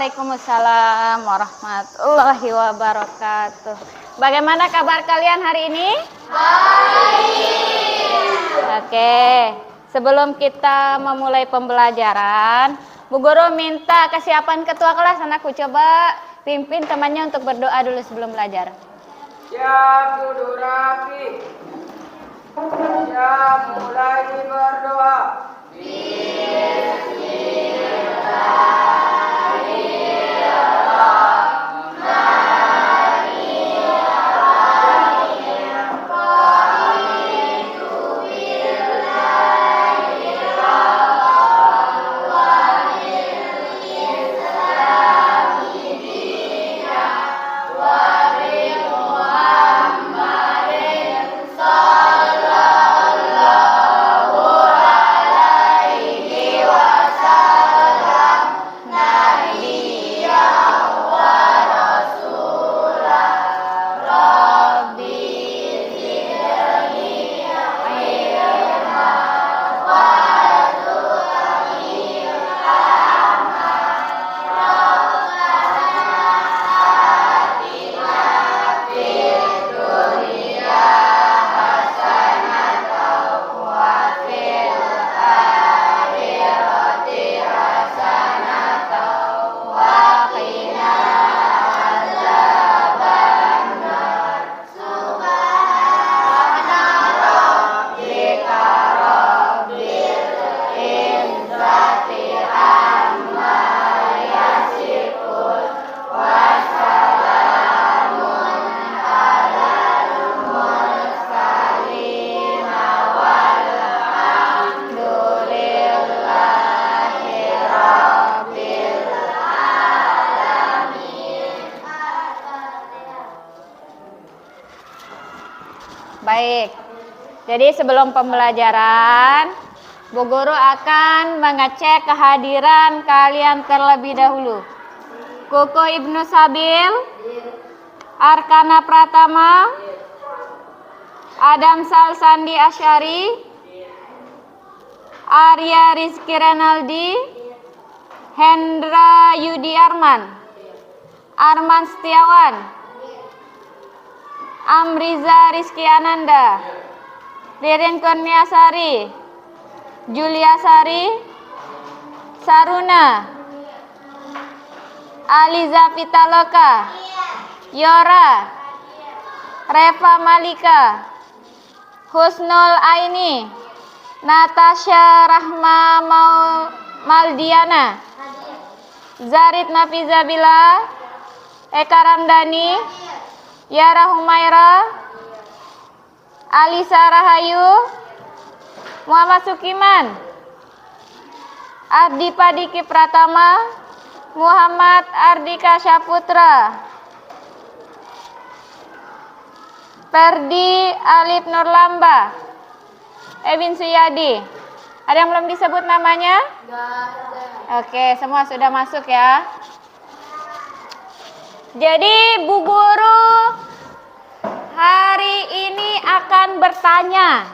Waalaikumsalam warahmatullahi wabarakatuh. Bagaimana kabar kalian hari ini? Baik. Oke, sebelum kita memulai pembelajaran, Bu Guru minta kesiapan ketua kelas. Anakku coba pimpin temannya untuk berdoa dulu sebelum belajar. Siap, duduk rapi. Siap, mulai berdoa. Baik, jadi sebelum pembelajaran, Bu Guru akan mengecek kehadiran kalian terlebih dahulu. Kuku Ibnu Sabil, Arkana Pratama, Adam Salsandi Asyari, Arya Rizky Renaldi, Hendra Yudi Arman, Arman Setiawan, Amriza Rizky Ananda, Ririn Kurniasari, Julia Sari, Saruna, Aliza Pitaloka, Yora, Reva Malika, Husnul Aini, Natasha Rahma Maldiana, Zarid Nafizabila, Eka Ramdhani, Yara Humaira, Alisa Rahayu, Muhammad Sukiman, Ardi Padiki Pratama, Muhammad Ardika Syaputra, Perdi Alif Nurlamba, Evin Suyadi. Ada yang belum disebut namanya? Oke, semua sudah masuk ya. Jadi Bu Guru hari ini akan bertanya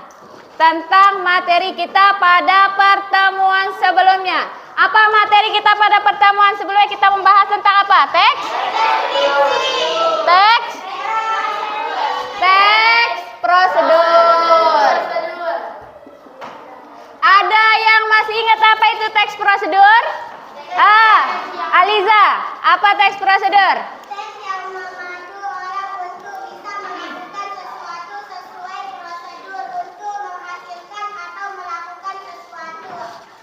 tentang materi kita pada pertemuan sebelumnya. Apa materi kita pada pertemuan sebelumnya? Kita membahas tentang apa? Teks? Teks prosedur. Ada yang masih ingat apa itu teks prosedur? Aliza, apa teks prosedur?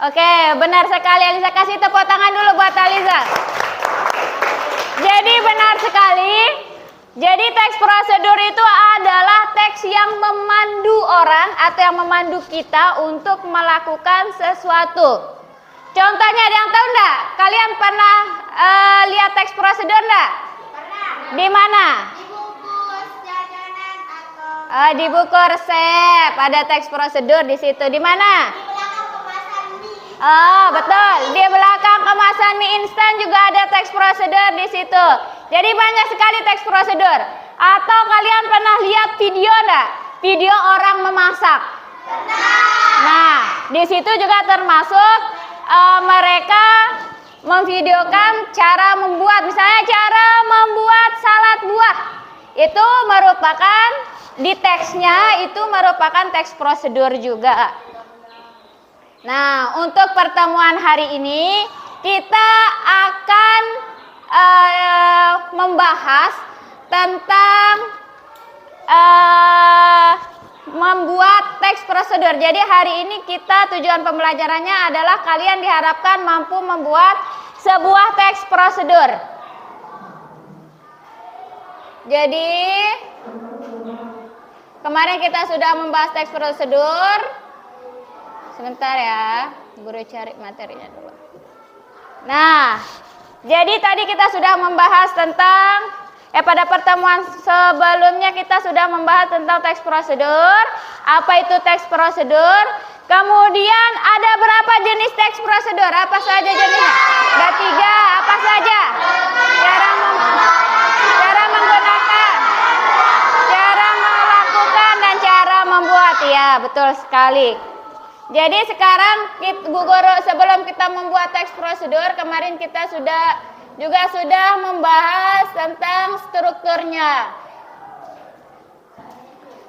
Oke, benar sekali Aliza. Kasih tepuk tangan dulu buat Aliza. Jadi benar sekali. Jadi teks prosedur itu adalah teks yang memandu orang atau yang memandu kita untuk melakukan sesuatu. Contohnya ada yang tahu enggak? Kalian pernah lihat teks prosedur enggak? Pernah. Di mana? Di buku jajanan atau Di buku resep ada teks prosedur di situ. Di mana? di belakang kemasan mie. Oh, betul. Di belakang kemasan mie instan juga ada teks prosedur di situ. Jadi banyak sekali teks prosedur. Atau kalian pernah lihat video enggak? Video orang memasak. Pernah. Nah, di situ juga termasuk mereka memvideokan cara membuat, misalnya cara membuat salad buah. Itu merupakan di teksnya itu merupakan teks prosedur juga. Nah, untuk pertemuan hari ini kita akan membahas tentang membuat teks prosedur. Jadi hari ini kita tujuan pembelajarannya adalah kalian diharapkan mampu membuat sebuah teks prosedur. Jadi kemarin kita sudah membahas teks prosedur. Sebentar ya, guru cari materinya dulu. Nah, jadi tadi kita sudah membahas tentang pada pertemuan sebelumnya kita sudah membahas tentang teks prosedur. Apa itu teks prosedur? Kemudian ada berapa jenis teks prosedur? Apa saja jenisnya? Ada 3. Apa saja? Cara menggunakan, cara melakukan, dan cara membuat. Ya, betul sekali. Jadi sekarang Bu Guru, sebelum kita membuat teks prosedur, kemarin kita sudah membahas tentang strukturnya.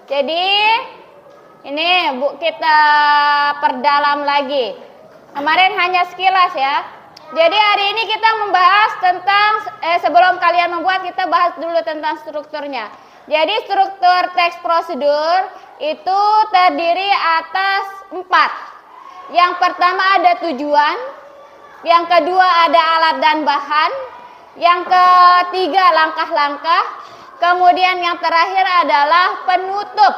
Jadi ini Bu kita perdalam lagi. Kemarin hanya sekilas ya. Jadi hari ini kita membahas tentang sebelum kalian membuat, kita bahas dulu tentang strukturnya. Jadi struktur teks prosedur itu terdiri atas 4. Yang pertama ada tujuan, yang kedua ada alat dan bahan, yang ketiga langkah-langkah, kemudian yang terakhir adalah penutup.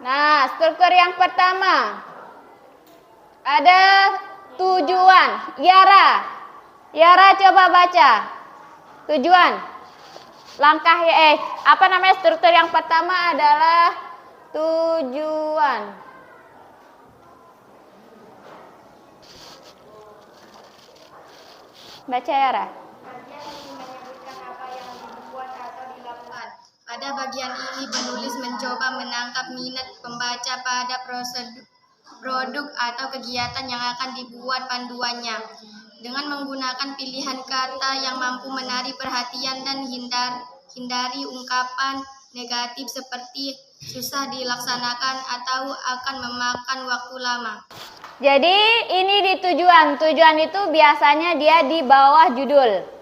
Nah, struktur yang pertama ada tujuan. Yara coba baca. Tujuan. Langkah struktur yang pertama adalah tujuan. Baca Yara. Pada bagian ini penulis mencoba menangkap minat pembaca pada produk atau kegiatan yang akan dibuat panduannya dengan menggunakan pilihan kata yang mampu menarik perhatian dan hindari ungkapan negatif seperti susah dilaksanakan atau akan memakan waktu lama. Jadi ini di tujuan. Tujuan itu biasanya dia di bawah judul.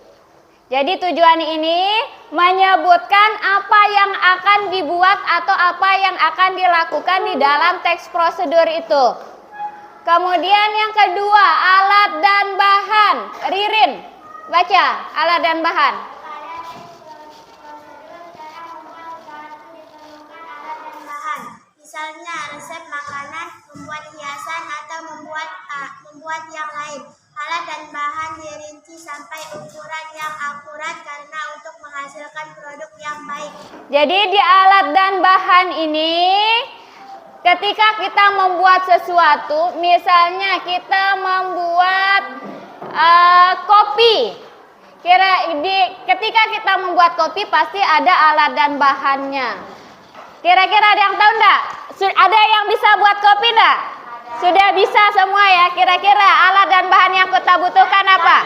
Jadi tujuan ini menyebutkan apa yang akan dibuat atau apa yang akan dilakukan di dalam teks prosedur itu. Kemudian yang kedua, alat dan bahan. Ririn, baca alat dan bahan. Misalnya resep makanan, membuat hiasan atau membuat yang lain. Alat dan bahan dirinci sampai ukuran yang akurat karena untuk menghasilkan produk yang baik. Jadi di alat dan bahan ini ketika kita membuat sesuatu, misalnya kita membuat kopi. Ketika kita membuat kopi pasti ada alat dan bahannya. Kira-kira ada yang tahu enggak? Ada yang bisa buat kopi enggak? Sudah bisa semua ya. Kira-kira alat dan bahan yang kita butuhkan apa?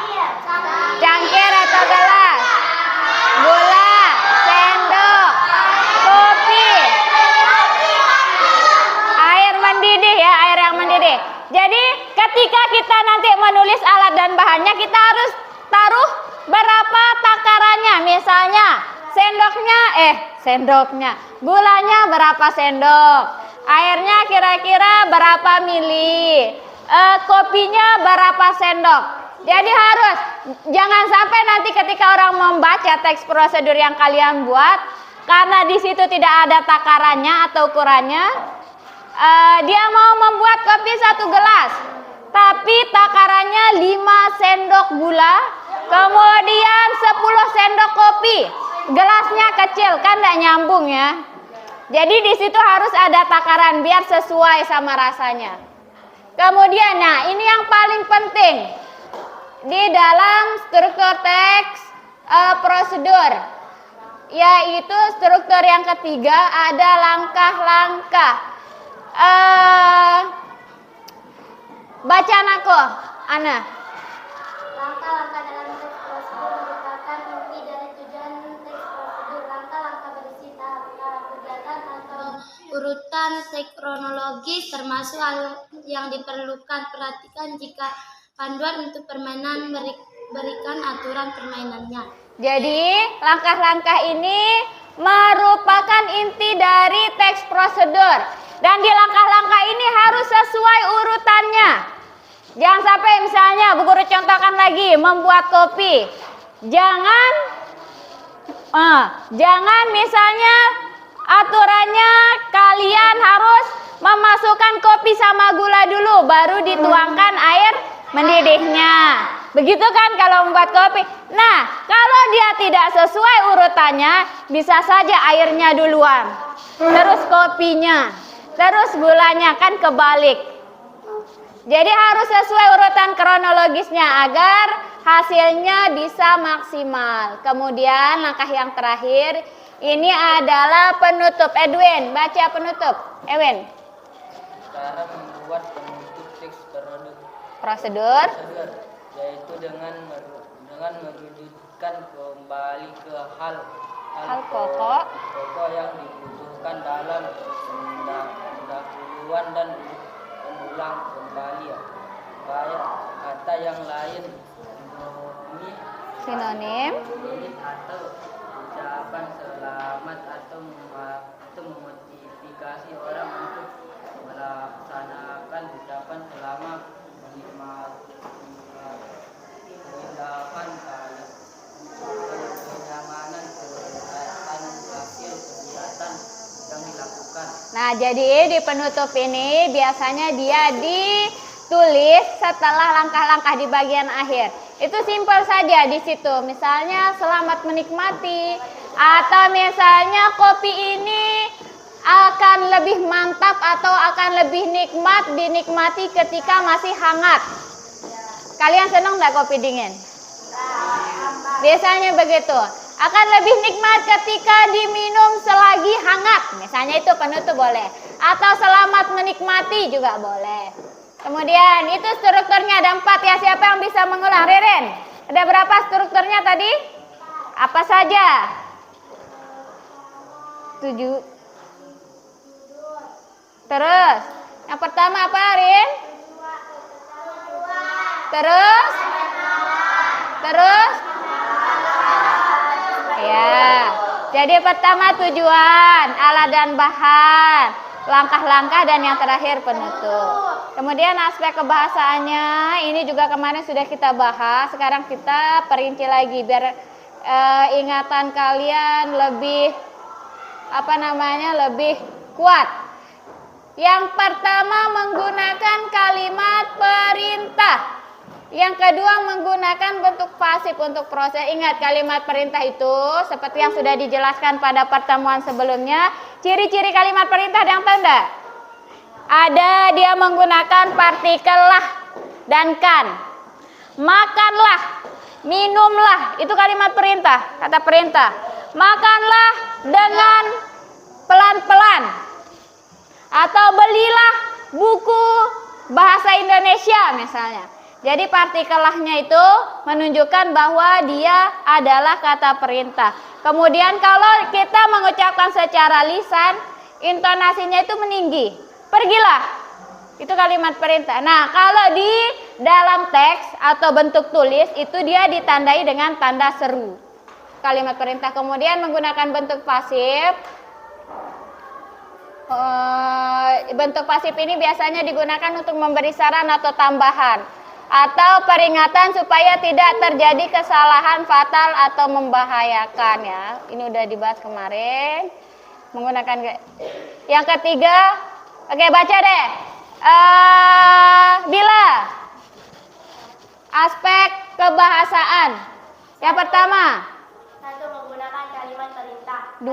Cangkir atau gelas? Gula, sendok, kopi, air mendidih ya, air yang mendidih. Jadi ketika kita nanti menulis alat dan bahannya, kita harus taruh berapa takarannya. Misalnya sendoknya, gulanya berapa sendok, airnya kira-kira berapa mili, kopinya berapa sendok. Jadi jangan sampai nanti ketika orang membaca teks prosedur yang kalian buat, karena di situ tidak ada takarannya atau ukurannya, dia mau membuat kopi 1 gelas, tapi takarannya 5 sendok gula, kemudian 10 sendok kopi. Gelasnya kecil, kan tidak nyambung ya. Jadi di situ harus ada takaran biar sesuai sama rasanya. Kemudian, nah ini yang paling penting di dalam struktur teks prosedur, yaitu struktur yang ketiga ada langkah-langkah. Bacaan aku, Ana. menggunakan teks kronologis termasuk hal yang diperlukan. Perhatikan jika panduan untuk permainan berikan aturan permainannya. Jadi, langkah-langkah ini merupakan inti dari teks prosedur. Dan di langkah-langkah ini harus sesuai urutannya. Jangan sampai misalnya, Bu Guru contohkan lagi, membuat kopi. Jangan misalnya aturannya kalian harus memasukkan kopi sama gula dulu, baru dituangkan air mendidihnya. Begitu kan kalau membuat kopi. Nah, kalau dia tidak sesuai urutannya, bisa saja airnya duluan, terus kopinya, terus gulanya, kan kebalik. Jadi harus sesuai urutan kronologisnya agar hasilnya bisa maksimal. Kemudian langkah yang terakhir, ini adalah penutup. Edwin, baca penutup. Edwin. Cara membuat penutup teks Prosedur. yaitu dengan merujukkan kembali ke hal pokok yang dibutuhkan dalam pendahuluan dan mengulang kembali baik kata yang lain Sinonim. atau ucapan selamat atau memotivasi orang untuk melaksanakan ucapan selamat menikmati keindahan kenyamanan kesehatan hasil kegiatan yang dilakukan. Nah, jadi di penutup ini biasanya dia ditulis setelah langkah-langkah di bagian akhir. Itu simpel saja di situ. Misalnya selamat menikmati, atau misalnya kopi ini akan lebih mantap atau akan lebih nikmat dinikmati ketika masih hangat. Kalian senang nggak kopi dingin? Biasanya begitu. Akan lebih nikmat ketika diminum selagi hangat. Misalnya itu penutup boleh. Atau selamat menikmati juga boleh. Kemudian itu strukturnya ada 4 ya. Siapa yang bisa mengulang? Ririn, ada berapa strukturnya tadi? Apa saja? 7. Terus yang pertama apa, Rin? Terus ya. Jadi pertama tujuan, alat dan bahan, langkah-langkah, dan yang terakhir penutup. Kemudian aspek kebahasaannya ini juga kemarin sudah kita bahas. Sekarang kita perinci lagi biar ingatan kalian lebih lebih kuat. Yang pertama menggunakan kalimat perintah. Yang kedua menggunakan bentuk pasif untuk proses. Ingat, kalimat perintah itu seperti yang sudah dijelaskan pada pertemuan sebelumnya. Ciri-ciri kalimat perintah yang tahu enggak? Ada dia menggunakan partikel lah dan kan. Makanlah, minumlah, itu kalimat perintah, kata perintah. Makanlah dengan pelan-pelan. Atau belilah buku bahasa Indonesia misalnya. Jadi partikel lahnya itu menunjukkan bahwa dia adalah kata perintah. Kemudian kalau kita mengucapkan secara lisan, intonasinya itu meninggi. Pergilah, itu kalimat perintah. Nah, kalau di dalam teks atau bentuk tulis itu dia ditandai dengan tanda seru. Kalimat perintah. Kemudian menggunakan bentuk pasif. Bentuk pasif ini biasanya digunakan untuk memberi saran atau tambahan atau peringatan supaya tidak terjadi kesalahan fatal atau membahayakan ya. Ini udah dibahas kemarin. Menggunakan yang ketiga, oke baca deh. Bila aspek kebahasaan. Yang pertama. 1. Menggunakan kalimat perintah. 2.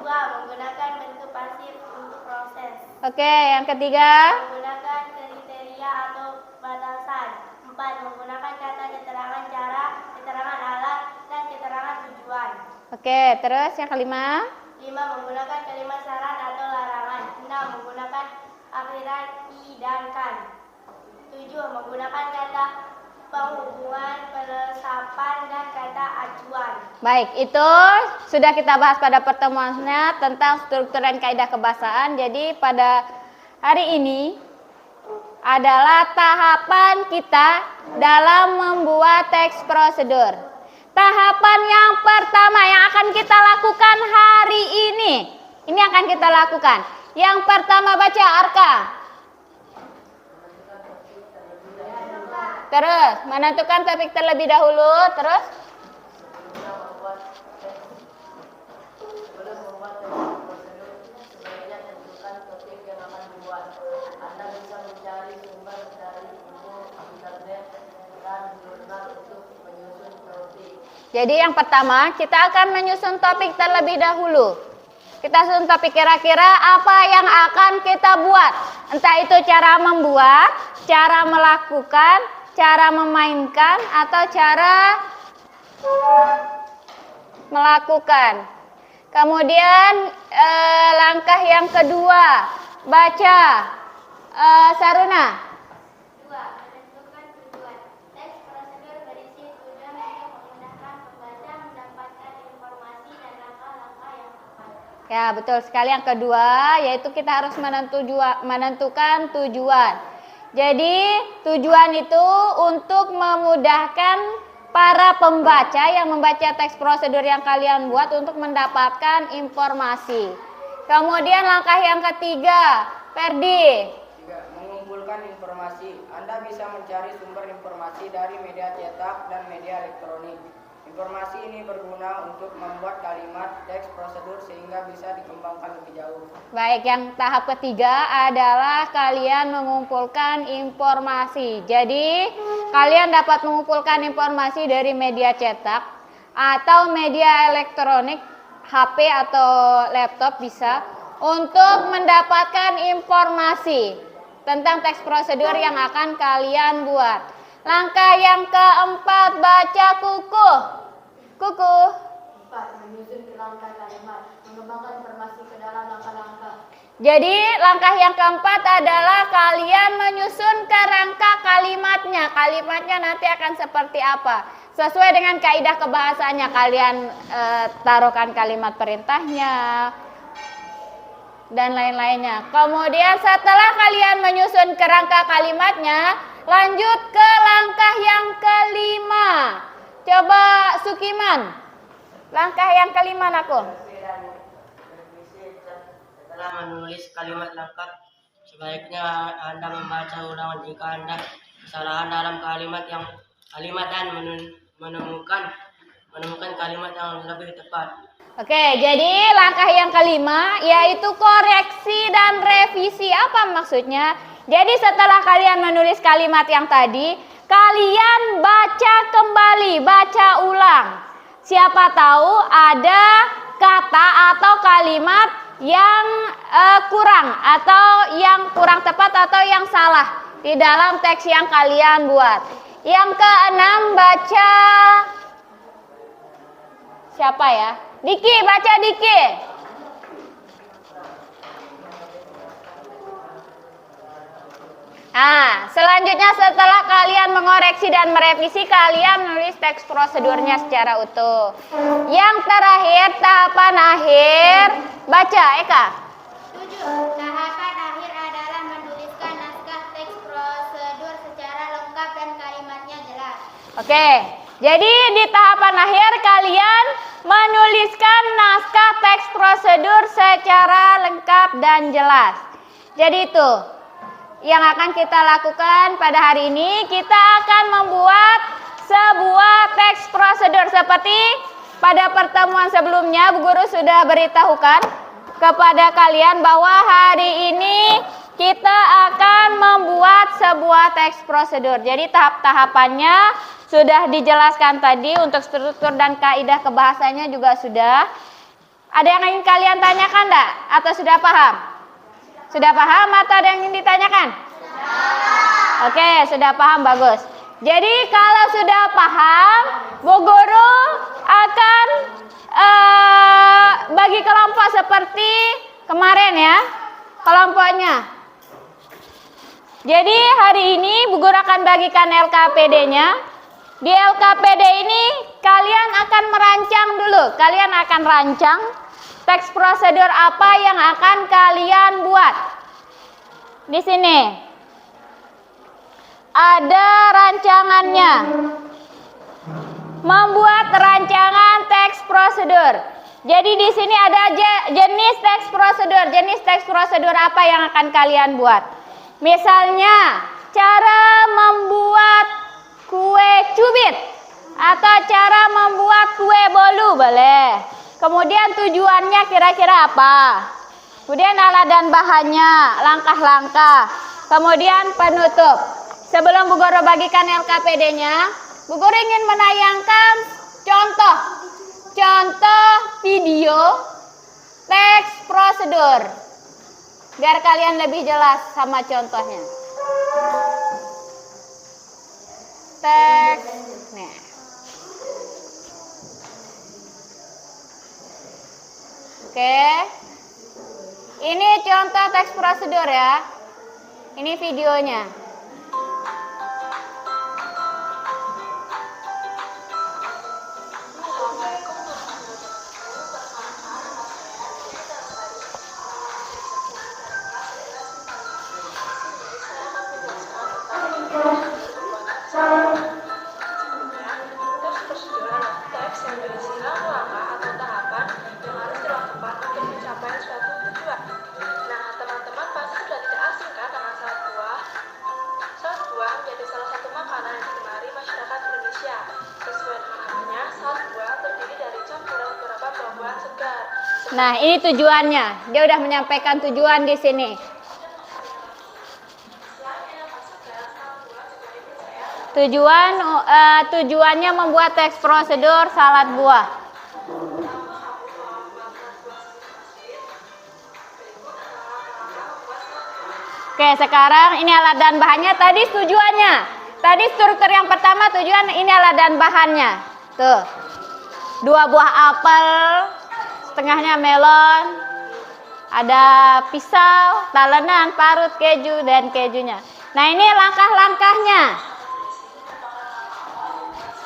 Menggunakan bentuk pasif untuk proses. Oke, yang ketiga. Menggunakan kriteria atau batasan. 4. Menggunakan kata keterangan cara, keterangan alat, dan keterangan tujuan. Oke, terus yang kelima. 5. Menggunakan kalimat saran atau larangan. 6. Menggunakan akhiran i dan kan. 7. Menggunakan kata penghubungan, peresapan, dan kata acuan. Baik, itu sudah kita bahas pada pertemuannya tentang struktur dan kaidah kebahasaan. Jadi pada hari ini adalah tahapan kita dalam membuat teks prosedur. Tahapan yang pertama yang akan kita lakukan hari ini akan kita lakukan. Yang pertama baca Arka. Terus menentukan topik terlebih dahulu. Terus jadi yang pertama kita akan menyusun topik terlebih dahulu. Kita susun topik kira-kira apa yang akan kita buat. Entah itu cara membuat, cara melakukan, cara memainkan, atau cara melakukan. Kemudian langkah yang kedua, baca. Saruna. Menentukan tujuan. Teks prosedur berisi tujuan untuk memudahkan pembaca mendapatkan informasi dan langkah-langkah yang tepat. Ya, betul sekali. Yang kedua, yaitu kita harus menentukan tujuan. Jadi, tujuan itu untuk memudahkan para pembaca yang membaca teks prosedur yang kalian buat untuk mendapatkan informasi. Kemudian langkah yang ketiga, Ferdi. Mengumpulkan informasi. Anda bisa mencari sumber informasi dari media cetak dan media elektronik. Informasi ini berguna untuk membuat kalimat teks prosedur sehingga bisa dikembangkan lebih jauh. Baik, yang tahap ketiga adalah kalian mengumpulkan informasi. Jadi, kalian dapat mengumpulkan informasi dari media cetak atau media elektronik, HP atau laptop bisa, untuk mendapatkan informasi tentang teks prosedur yang akan kalian buat. Langkah yang keempat, baca Kuku. Kuku. 4. Menyusun kerangka kalimat, mengembangkan informasi ke dalam langkah-langkah. Jadi langkah yang keempat adalah kalian menyusun kerangka kalimatnya. Kalimatnya nanti akan seperti apa? Sesuai dengan kaidah kebahasaannya, kalian taruhkan kalimat perintahnya dan lain-lainnya. Kemudian setelah kalian menyusun kerangka kalimatnya, lanjut ke langkah yang kelima. Coba Sukiman. Langkah yang kelima aku. Setelah menulis kalimat lengkap, sebaiknya Anda membaca ulang jika Anda kesalahan dalam kalimat dan menemukan kalimat yang lebih tepat. Oke, jadi langkah yang kelima yaitu koreksi dan revisi. Apa maksudnya? Jadi setelah kalian menulis kalimat yang tadi, kalian baca kembali, baca ulang. Siapa tahu ada kata atau kalimat yang kurang atau yang kurang tepat atau yang salah di dalam teks yang kalian buat. Yang keenam, baca siapa ya? Diki, baca Diki. Selanjutnya setelah kalian mengoreksi dan merevisi, kalian menulis teks prosedurnya secara utuh. Yang terakhir, tahapan akhir, baca Eka. 7. Tahapan akhir adalah menuliskan naskah teks prosedur secara lengkap dan kalimatnya jelas. Oke, jadi di tahapan akhir kalian menuliskan naskah teks prosedur secara lengkap dan jelas. Jadi itu yang akan kita lakukan pada hari ini. Kita akan membuat sebuah teks prosedur seperti pada pertemuan sebelumnya. Bu Guru sudah beritahukan kepada kalian bahwa hari ini kita akan membuat sebuah teks prosedur. Jadi tahap-tahapannya sudah dijelaskan tadi, untuk struktur dan kaidah kebahasanya juga sudah. Ada yang ingin kalian tanyakan enggak? Atau sudah paham? Sudah paham atau ada yang ingin ditanyakan? Oke, sudah paham, bagus. Jadi kalau sudah paham, Bu Guru akan bagi kelompok seperti kemarin ya. Kelompoknya Jadi hari ini Bu Guru akan bagikan LKPD-nya. Di LKPD ini kalian akan merancang dulu. Kalian akan rancang teks prosedur apa yang akan kalian buat. Di sini ada rancangannya. Membuat rancangan teks prosedur. Jadi di sini ada jenis teks prosedur. Jenis teks prosedur apa yang akan kalian buat? Misalnya, cara membuat kue cubit atau cara membuat kue bolu boleh. Kemudian tujuannya kira-kira apa? Kemudian alat dan bahannya, langkah-langkah. Kemudian penutup. Sebelum Bu Guru bagikan LKPD-nya, Bu Guru ingin menayangkan contoh video teks prosedur biar kalian lebih jelas sama contohnya. Teks, nah. Oke, ini contoh teks prosedur ya. Ini videonya. Nah, ini tujuannya. Dia udah menyampaikan tujuan di sini. Tujuannya membuat teks prosedur salad buah. Oke, sekarang ini alat dan bahannya. Tadi tujuannya. Tadi struktur yang pertama tujuan, ini alat dan bahannya. Tuh. 2 buah apel, setengahnya melon, ada pisau, talenan, parut, keju, dan kejunya. Nah, ini langkah-langkahnya.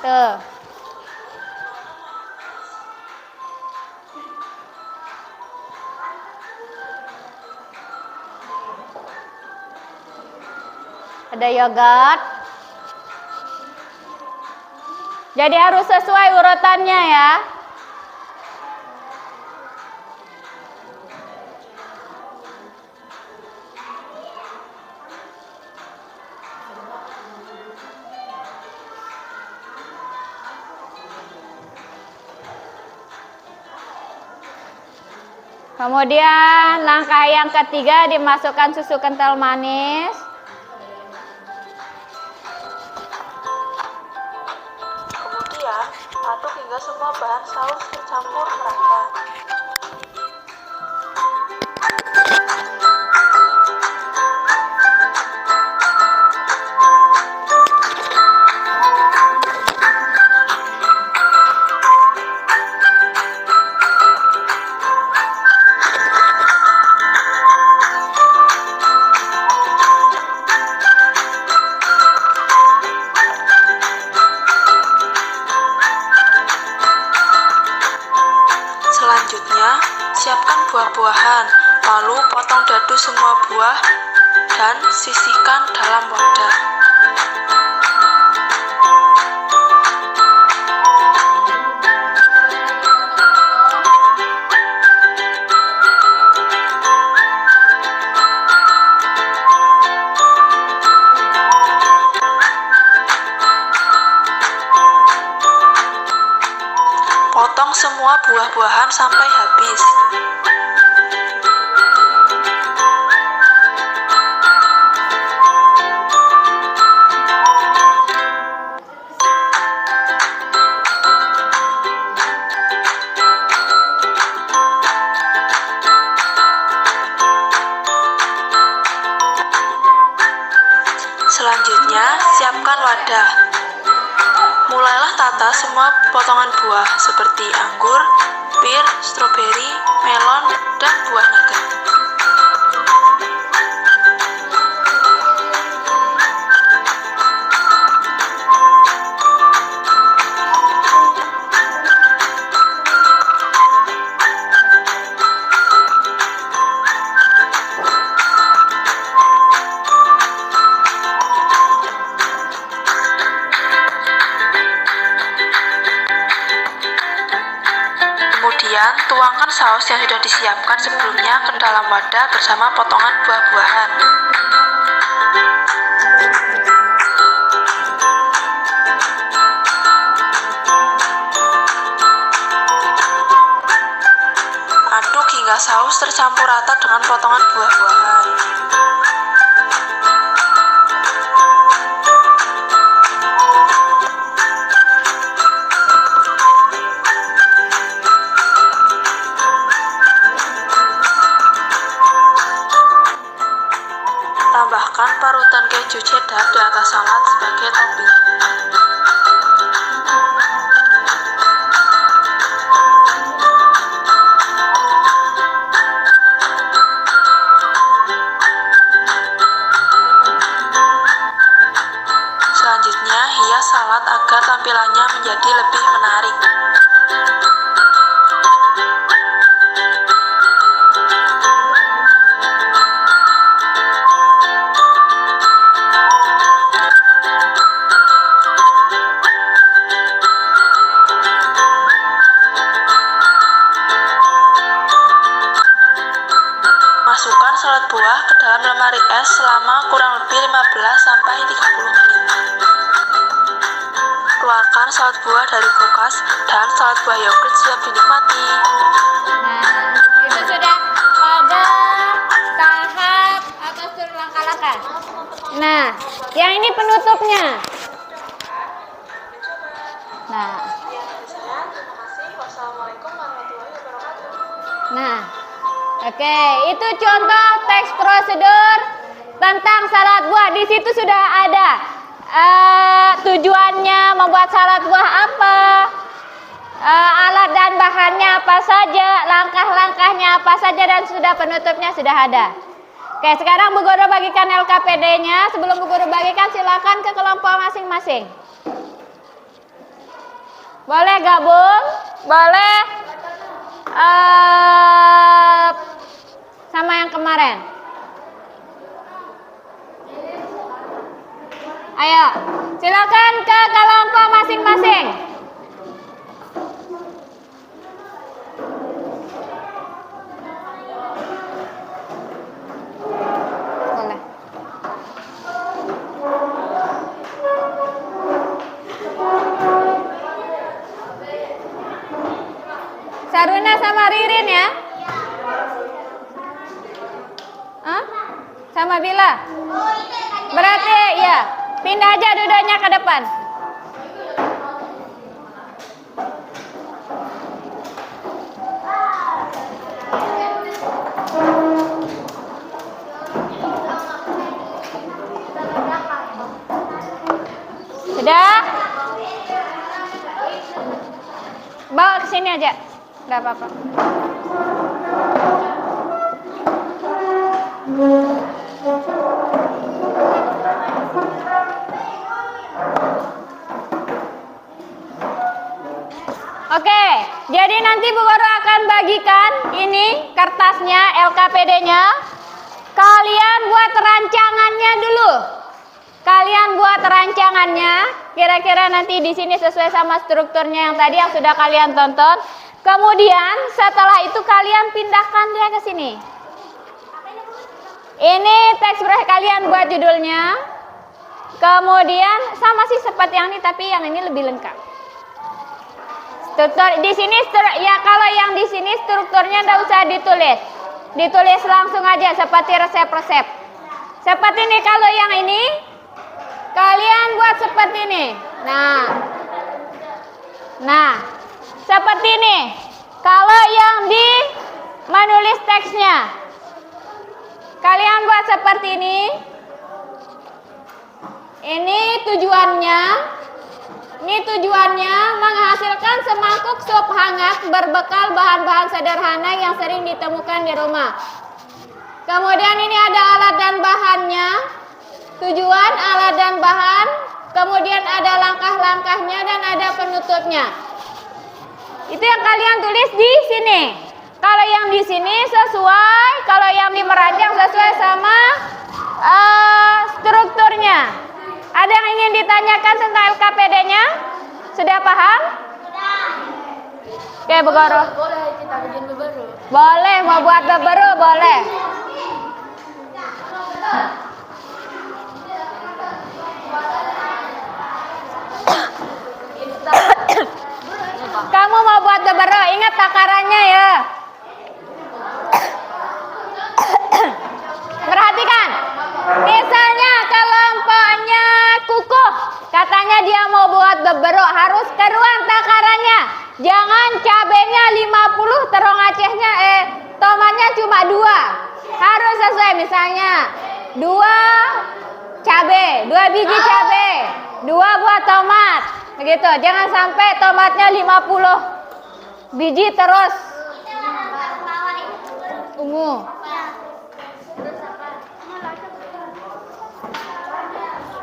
Tuh. Ada yogurt. Jadi harus sesuai urutannya ya. Kemudian langkah yang ketiga, dimasukkan susu kental manis. Kemudian aduk hingga semua bahan saus tercampur merata. Selanjutnya, siapkan buah-buahan, lalu potong dadu semua buah dan sisihkan dalam wadah. Potong semua buah-buahan sampai habis. Selanjutnya, siapkan wadah. Mulailah tata semua potongan buah seperti anggur, pir, stroberi, melon, dan buah naga. Kemudian, tuangkan saus yang sudah disiapkan sebelumnya ke dalam wadah bersama potongan buah-buahan. Aduk hingga saus tercampur rata dengan potongan buah-buahan. Tambahkan parutan keju cheddar di atas salad sebagai topping. Selanjutnya, hias salad agar tampilannya menjadi lebih menarik. Masukkan salad buah ke dalam lemari es selama kurang lebih 15-30 menit. Keluarkan salad buah dari kulkas dan salad buah yogurt siap dinikmati. Nah, itu sudah pada tahap atau seluruh langkah-langkah. Nah, yang ini penutupnya. Nah, nah, oke, itu contoh teks prosedur tentang salad buah. Di situ sudah ada tujuannya membuat salad buah apa, alat dan bahannya apa saja, langkah-langkahnya apa saja, dan sudah penutupnya sudah ada. Oke, sekarang Bu Guru bagikan LKPD-nya. Sebelum Bu Guru bagikan, silakan ke kelompok masing-masing. Boleh gabung, boleh sama yang kemarin. Ayo, silakan ke kelompok masing-masing. Boleh. Saruna sama Ririn ya? Hah? Sama Bila? Berarti ya, pindah aja duduknya ke depan. Sudah? Bawa ke sini aja. Enggak apa-apa. Oke, jadi nanti Bu Guru akan bagikan ini kertasnya, LKPD-nya. Kalian buat rancangannya dulu. Kalian buat rancangannya, kira-kira nanti di sini sesuai sama strukturnya yang tadi yang sudah kalian tonton. Kemudian setelah itu kalian pindahkan dia ke sini. Ini teks kalian buat judulnya. Kemudian sama sih seperti yang ini, tapi yang ini lebih lengkap. Struktur di sini ya, kalau yang di sini strukturnya enggak usah ditulis. Ditulis langsung aja seperti resep-resep. Seperti ini, kalau yang ini kalian buat seperti ini. Nah, seperti ini. Kalau yang di menulis teksnya, kalian buat seperti ini. Ini tujuannya. Ini tujuannya menghasilkan semangkuk sup hangat berbekal bahan-bahan sederhana yang sering ditemukan di rumah. Kemudian ini ada alat dan bahannya. Tujuan, alat dan bahan. Kemudian ada langkah-langkahnya dan ada penutupnya. Itu yang kalian tulis di sini. Kalau yang di sini sesuai, kalau yang di merancang sesuai sama strukturnya. Ada yang ingin ditanyakan tentang LKPD-nya? Sudah paham? Sudah. Oke, Bu Guru. kita bikin beberu. Boleh, mau buat beberu boleh. Kamu mau buat beberu, ingat takarannya ya. Perhatikan. Misalnya kelompoknya Kukuh, katanya dia mau buat beberu, harus keruan takarannya. Jangan cabenya 50, terong Acehnya tomatnya cuma 2. Harus sesuai, misalnya 2 cabe, 2 biji cabe, 2 buah tomat. Begitu, jangan sampai tomatnya 50 biji terus ungu.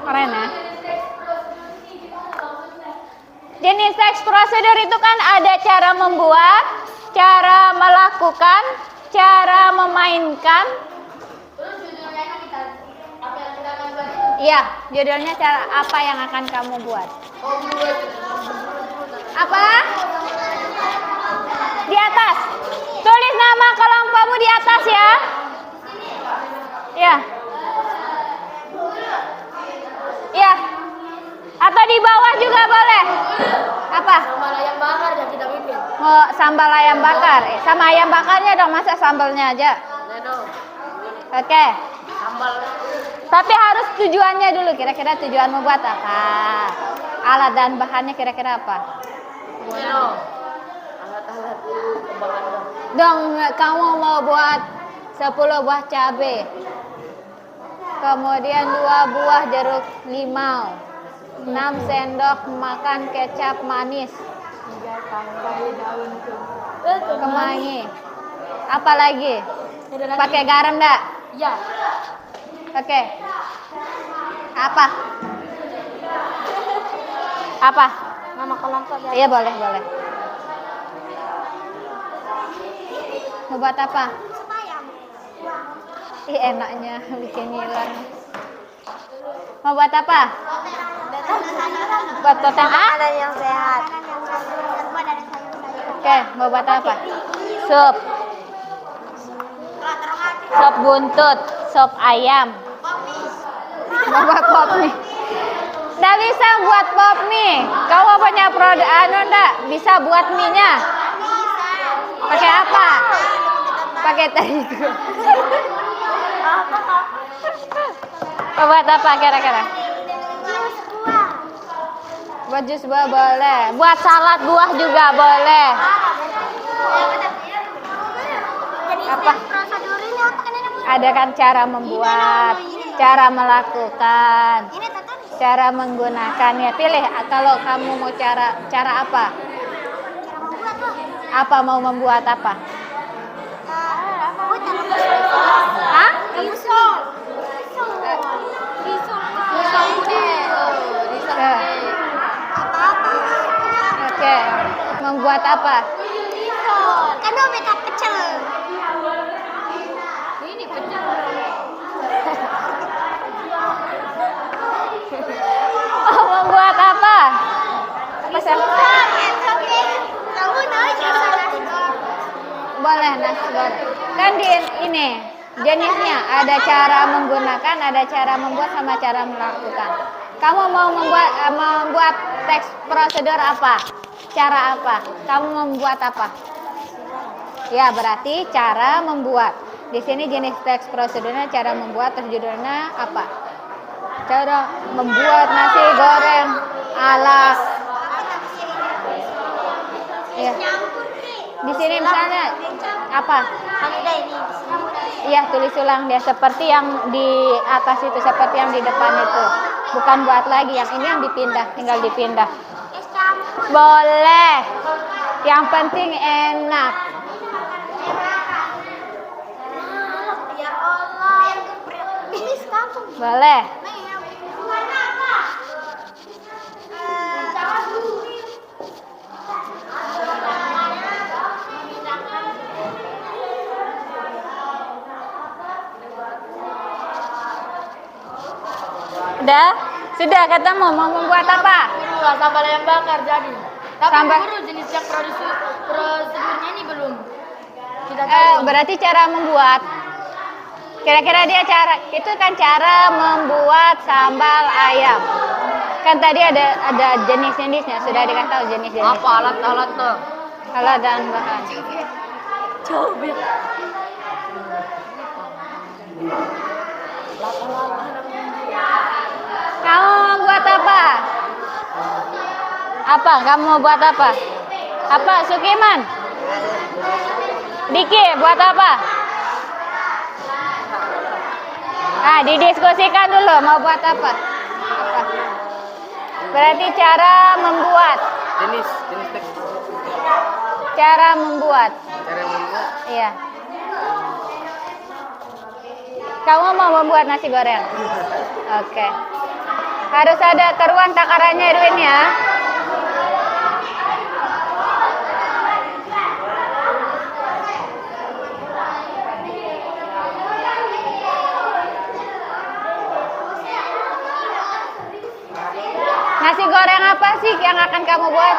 Keren ya. Jenis teks prosedur itu kan ada cara membuat, cara melakukan, cara memainkan. Iya, judulnya cara apa yang akan kamu buat? Apa? Di atas. Tulis nama kelompokmu di atas ya. Ya. Ya. Atau di bawah juga boleh. Apa? Sambal ayam bakar yang kita bikin. Mau sambal ayam bakar. Sama ayam bakarnya dong, masa sambalnya aja. Oke. Sambal. Tapi harus tujuannya dulu. Kira-kira tujuan membuat apa? Alat dan bahannya kira-kira apa? Alat-alat kembangan. Dong, kamu mau buat 10 buah cabai. Kemudian 2 buah jeruk limau. 6 sendok makan kecap manis. 3 tangkai daun Kemangi. Apa lagi? Pakai garam enggak? Ya. Oke. Apa? Apa? Nama kelompok ya. Iya boleh, boleh. Mau buat apa? Ih enaknya bikin hilang. Mau buat apa? Buat toteng Makanan yang sehat. Oke, mau buat apa? Sup. Sop buntut, sop ayam. Mau buat pop mie. Nggak bisa buat pop mie. Kamu punya produk nggak? Bisa buat mie-nya? Pakai apa? Pakai terigu. Mau buat apa kira-kira? Buat jus buah boleh. Buat salad buah juga boleh. Apa? Ada kan cara membuat, cara melakukan, cara menggunakannya. Pilih kalau kamu mau cara apa? Apa mau membuat apa? Hah? Oke. Membuat apa? Kan mereka pecel. Oh, membuat apa? Apa sih? Boleh nasi goreng. Kan di ini jenisnya ada cara menggunakan, ada cara membuat sama cara melakukan. Kamu mau membuat teks prosedur apa? Cara apa? Kamu membuat apa? Ya, berarti cara membuat. Di sini jenis teks prosedurnya cara membuat, terus judulnya apa? Cara membuat nasi goreng ala. Ya. Di sini misalnya apa? Iya, tulis ulang dia seperti yang di atas itu, seperti yang di depan itu. Bukan buat lagi, yang ini yang dipindah, tinggal dipindah. Boleh. Yang penting enak. Boleh. Udah? Sudah ketemu mau membuat apa? Sambal ayam bakar jadi. Tapi Sambal. baru jenis yang prosedurnya ini belum. berarti cara membuat. Kira-kira dia itu kan cara membuat sambal ayam. Kan tadi ada jenis-jenisnya, sudah dikasih tahu jenis-jenis. Apa alat-alat tuh? Alat dan bahan. Cobek. Kamu mau buat apa? Apa? Kamu mau buat apa? Apa, Sukiman? Diki, buat apa? Didiskusikan dulu mau buat apa? Berarti cara membuat. Jenis teks. Cara membuat. Iya. Kamu mau membuat nasi goreng? Oke. Harus ada teruan takarannya, Edwin ya. Nasi goreng apa sih yang akan kamu buat?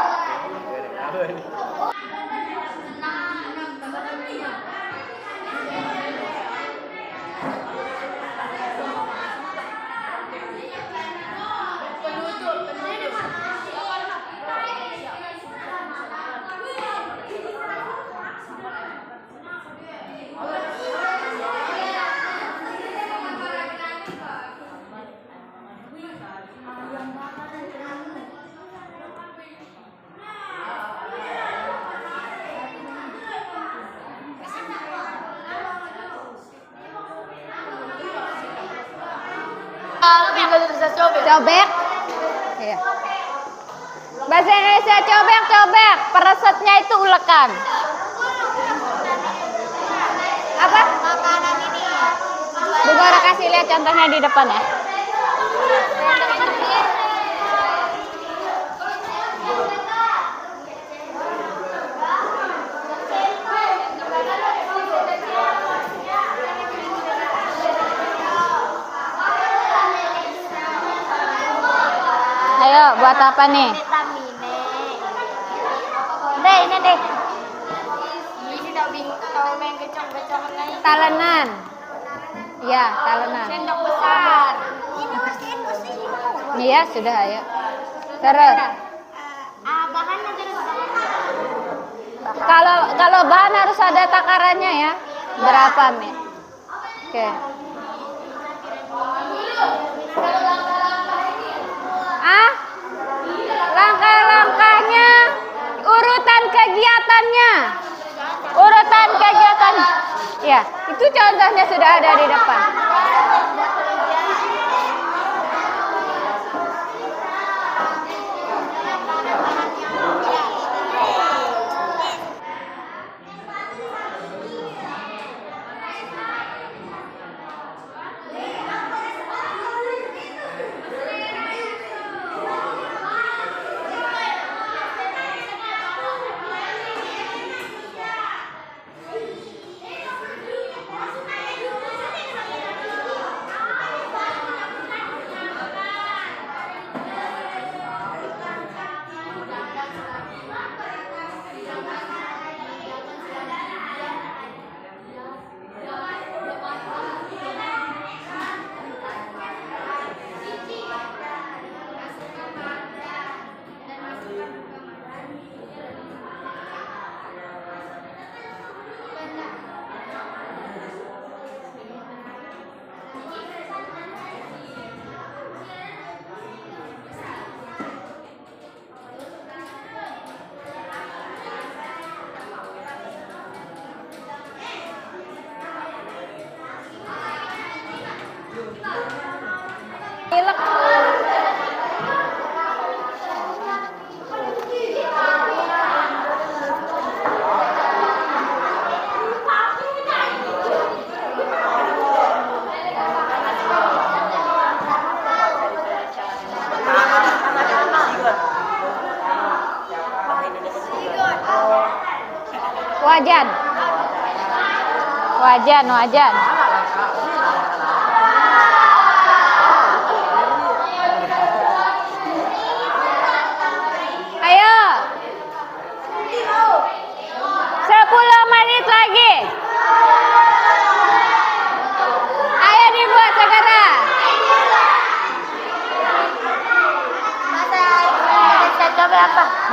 Cobek. Iya. Bahasa Indonesia cobek. Peresetnya itu ulekan. Apa? Makanan ini. Bu Gora kasih lihat contohnya di depan ya. Ayo, buat apa nih? Deh, ini deh. Ini tahu main kecong-kecong nih. Talenan. Ya, talenan. Sendok besar. Ini masih Iya, sudah ayo. Terus. Bahannya terus. Kalau bahan harus ada takarannya ya. Berapa, Mi? Oke. Langkah-langkahnya, urutan kegiatannya. Ya, itu contohnya sudah ada di depan. Wajan. Ayo. 10 menit lagi.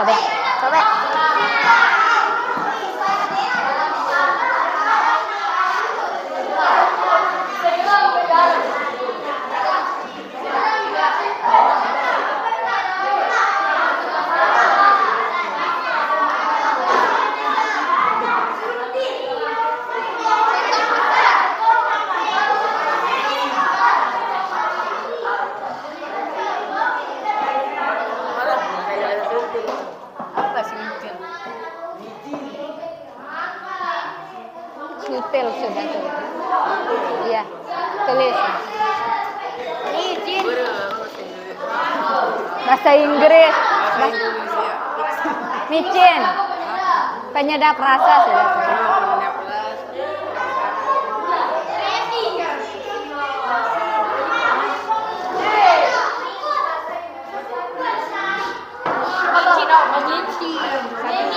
sobek. Sobek. Nyutil sudah tuh. Iya, tulis. Bahasa Inggris. Micin. Penyedap rasa sudah tuh.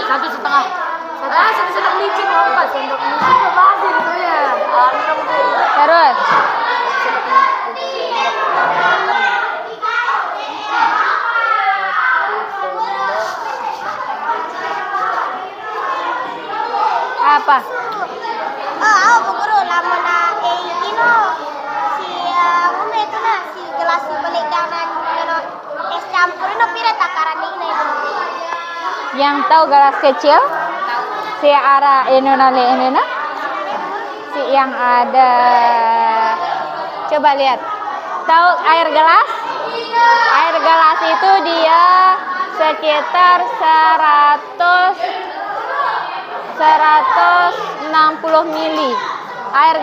Satu setengah. Satu sendok micin apa? Sendok micin apa gitu ya? Terus. Apa? Oh, Bu Guru, lamun ino si ume itu nah si gelas si balik danan ino es campur ino pira takaran ini itu. Yang tahu gelas kecil? Si arah ini si yang ada, coba lihat, tahu air gelas itu dia sekitar 160 mili air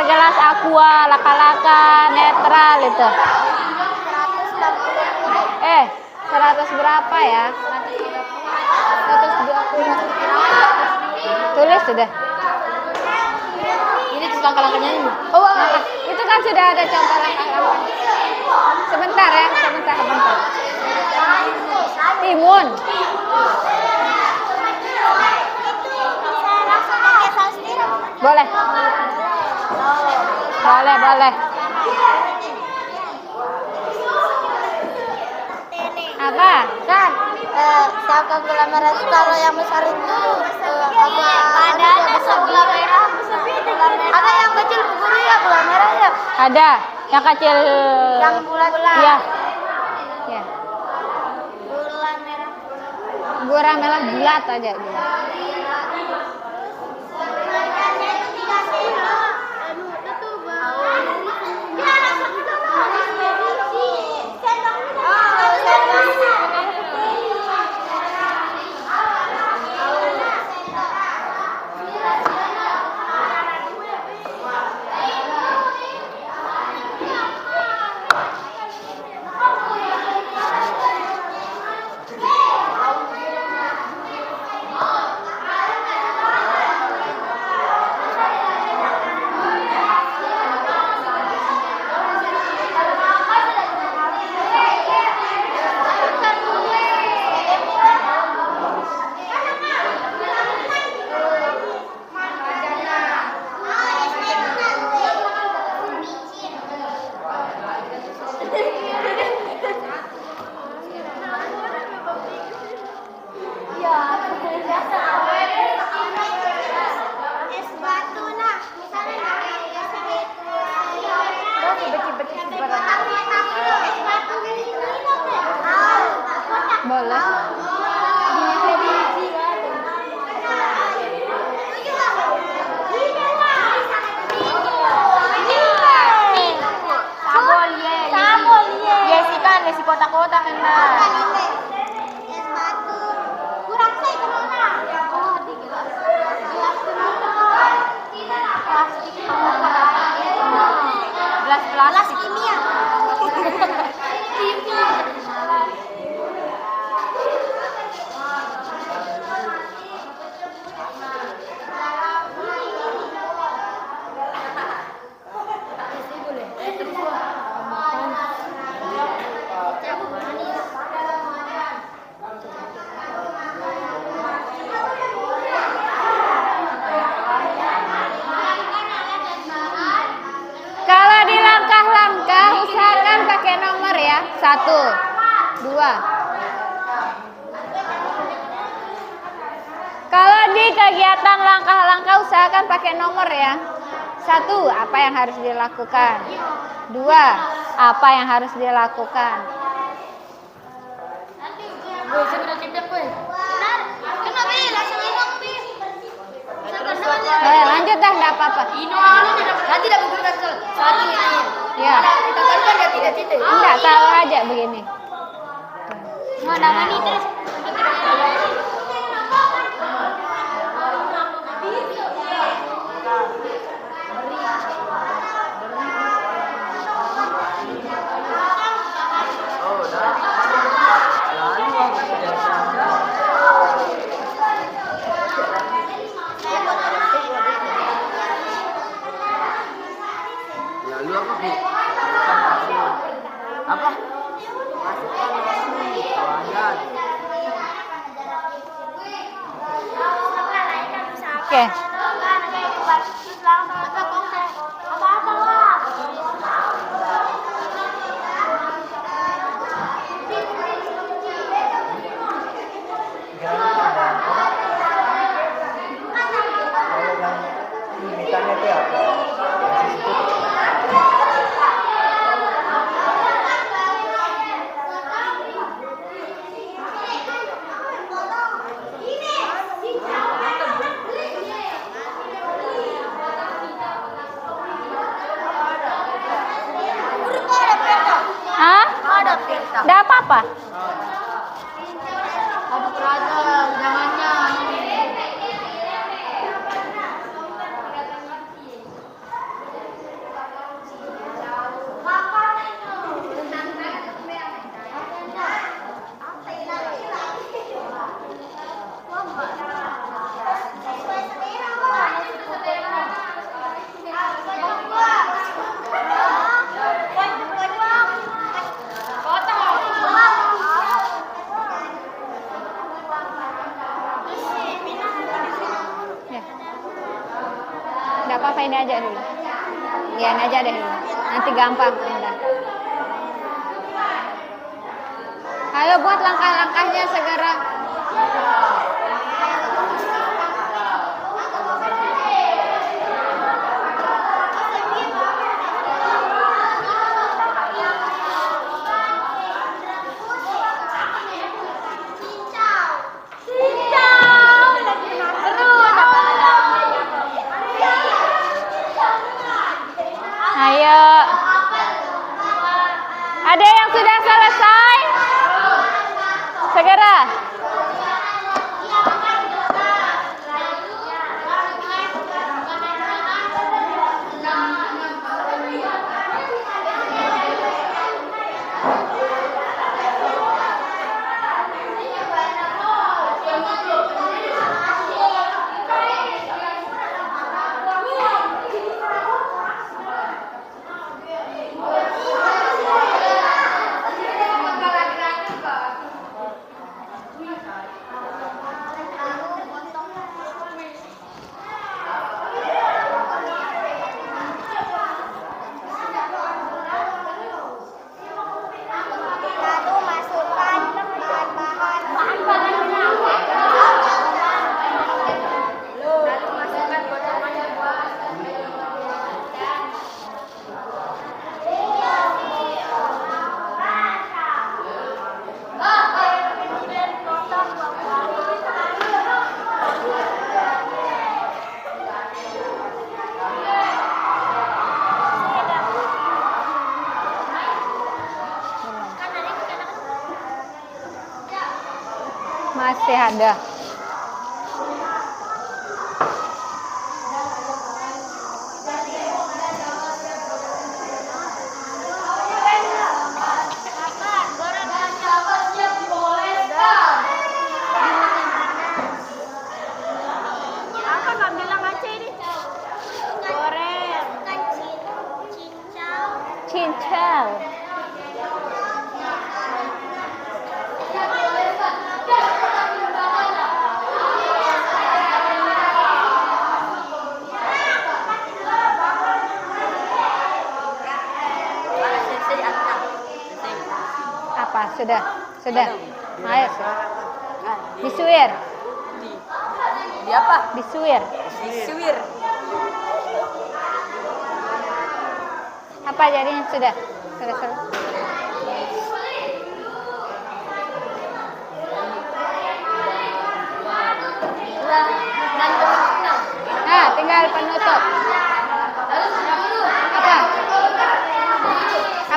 gelas aqua laka-laka netral itu 100 berapa ya, 120. Tulis sudah. Ini langkah-langkahnya ini. Oh, itu kan sudah ada contoh langkah-langkah. Sebentar ya, sebentar. Timun. Bisa langsung pakai saus tiram. Boleh. Boleh. Apa? Kan, saus gula merah itu kalau yang besar itu ada saus gula merah. Ada yang kecil Bu Guru ya gula merah ya. Ada yang kecil. Yang bulat-bulat. Iya. Gula merah. Gula merah bulat aja. Es batu nah, misalnya es batu Boleh. Sabol ye. Jessica, si kotak-kotak enak. Es batu. Kurang saya kemana? Oh, di gelas. Gelas plastik. Gelas kimia. Kalau di langkah-langkah usahakan pakai nomor ya. 1, 2. kegiatan langkah-langkah usahakan pakai nomor ya. 1. Apa yang harus dilakukan? 2. Apa yang harus dilakukan? Lanjut dah, enggak apa-apa. Nanti dapat guru satu ini. Ya. Kita kan dia tidak. Enggak, tahu aja begini. Mau nama ini terus. Lalu apa, Bu? Apa? Masukkan nasi, tawanan. Oke. Mintanya itu apa? Hah? Enggak apa-apa. Aduh beragam, jangannya. Ya. Enggak apa-apa, ini aja dulu. Ya, ini aja deh dulu. Nanti gampang. Udah. Ayo buat langkah-langkahnya segera. Ayo. Ada yang sudah selesai? Segera. Lalu masukkan bahan-bahan. Masih ada. Apa nggak bilang aja ini? Goreng. Cincau. Cincau. Apa? Sudah. Ayo. Disuir. Di apa? Disuir. Disuir. Apa jadinya sudah? Sudah selesai. Nah, tinggal penutup.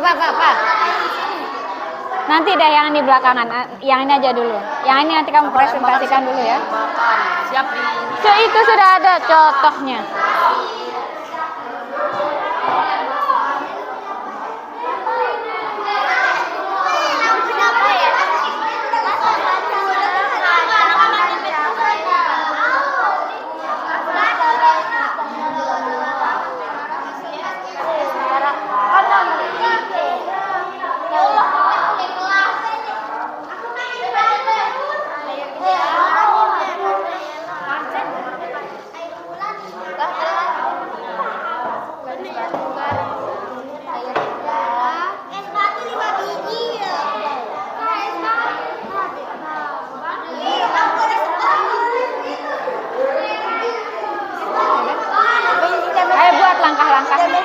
Apa? Nanti deh yang di belakangan. Yang ini aja dulu. Yang ini nanti kamu presentasikan dulu ya. Siap di So, itu sudah ada contohnya. Ayo buat langkah-langkahnya.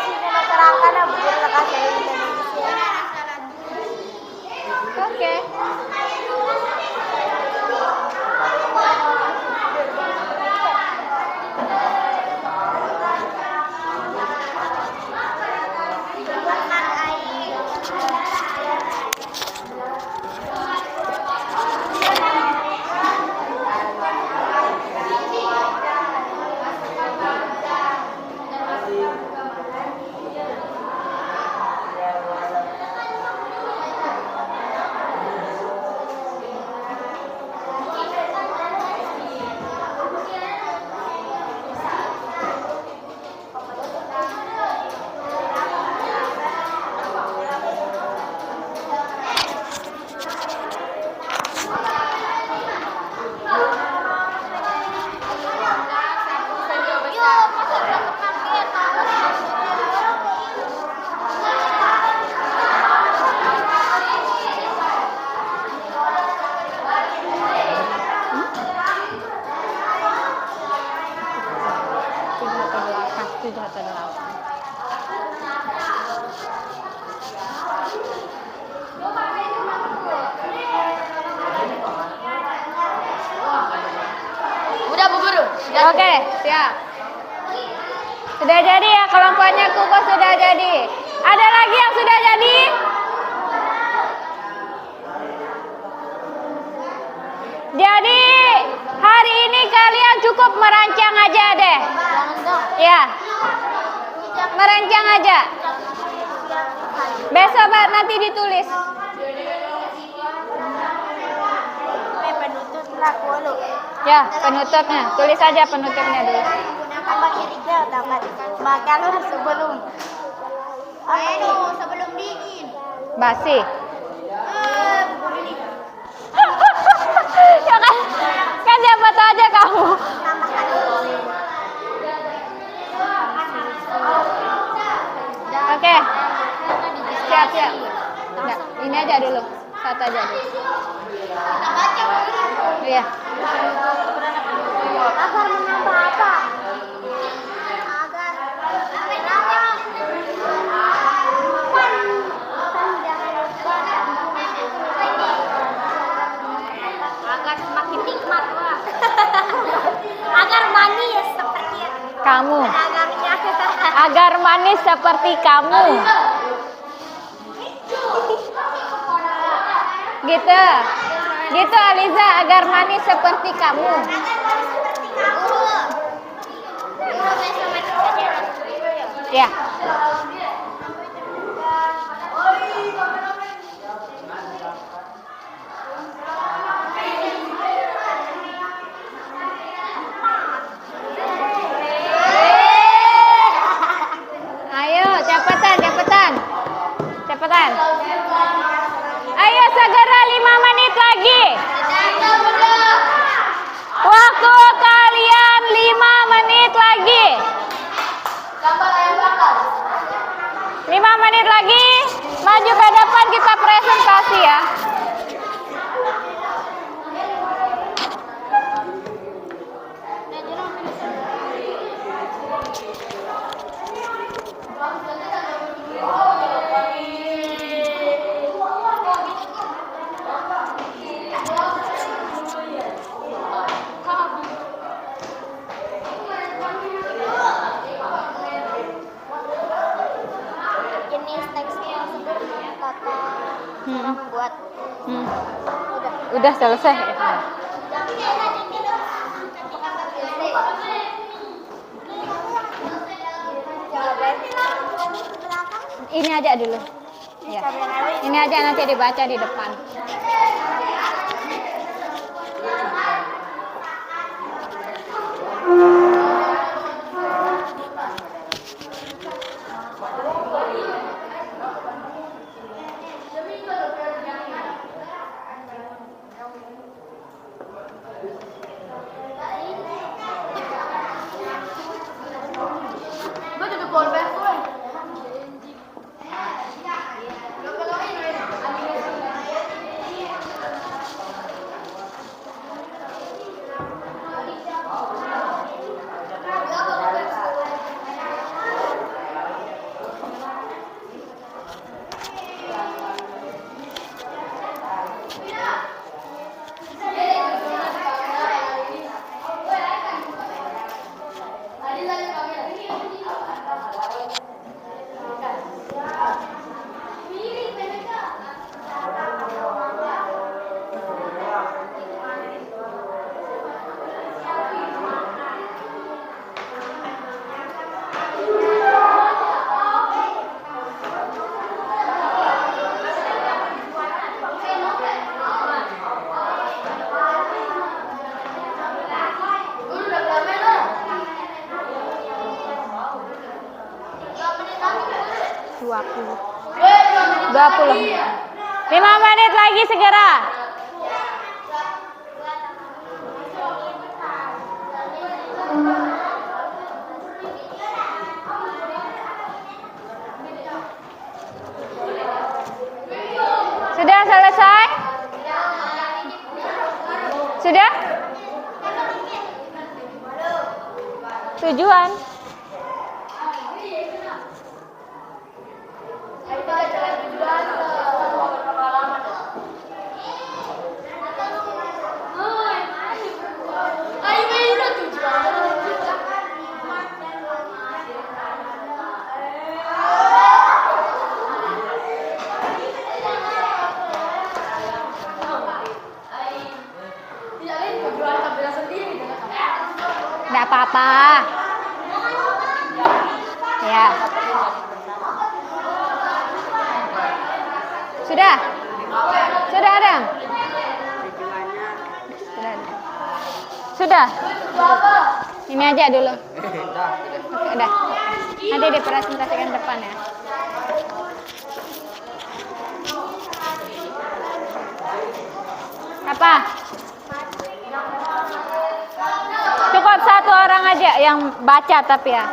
Oke. Udah Bu Guru. Oke, siap. Sudah jadi ya kelompoknya Kuko sudah jadi. Ada lagi yang sudah jadi? Jadi hari ini kalian cukup merancang aja deh. Ya, merancang aja. Besok nanti ditulis. Ya, penutupnya. Tulis aja penutupnya dulu. Makanlah sebelum dingin. Basi. Ya kan siapa tahu aja kamu. Oke. Siap. Nggak, ini aja dulu. Satu aja dulu. Iya. Agar menambah apa? Agar semakin nikmat, Wak. Agar manis seperti Kamu. agarnya. Agar manis seperti kamu. Gitu. Gitu Aliza, agar manis seperti kamu. Ya. Ayo, cepetan. Ayo segera 5 menit lagi. Waktu kalian 5 menit lagi. Gambar ayam bakar. Udah selesai. Ini aja dulu. Ya. Ini aja nanti dibaca di depan. Dua puluh. 5 menit lagi segera. Sudah selesai? Sudah? Tujuan? Nggak apa-apa. Ya. Sudah? Sudah ada? Sudah? Ini aja dulu. Udah. Nanti dipresentasikan depan ya. Apa? Cukup satu orang aja yang baca tapi ya.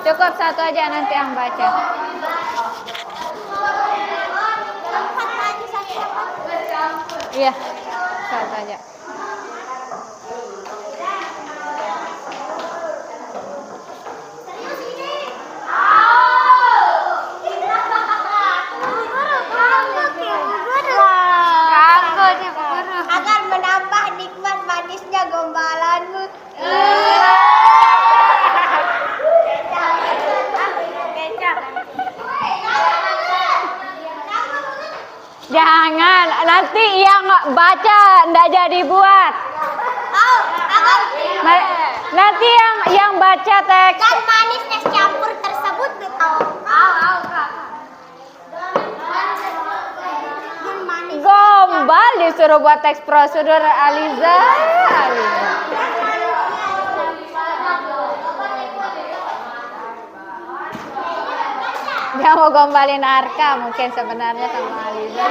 Cukup satu aja nanti yang baca. Iya, satu aja. Agar menambah nikmat manisnya gombalanmu. Jangan, nanti yang baca ndak jadi buat. Nanti yang baca teks. Kan manis es campur tersebut betul. Gombal disuruh buat teks prosedur Aliza. Dia mau gombalin Arka mungkin sebenarnya sama Aliza.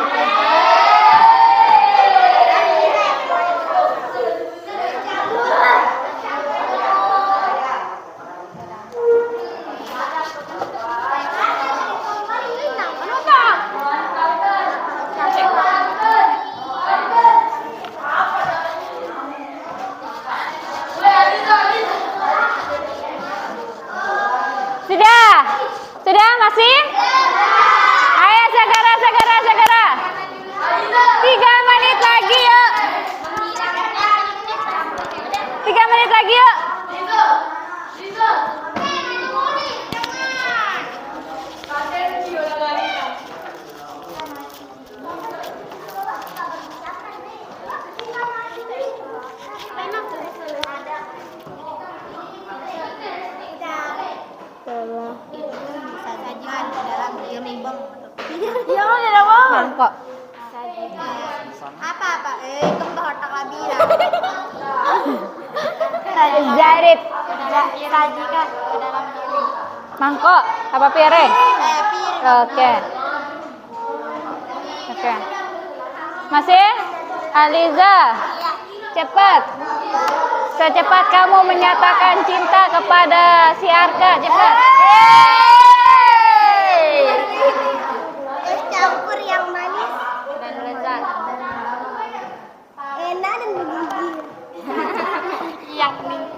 Sudah masih? Ayo segera. mangkok. Apa? Kembang otak labira. Zarit. Sajikan ke dalam piring. Mangkok apa piring? Piring. Oke. Oke. Masih? Aliza. Cepat. Secepat kamu menyatakan cinta kepada si Arka, cepat. Es campur yang manis, Dan lezat. enak dan bergizi. Yang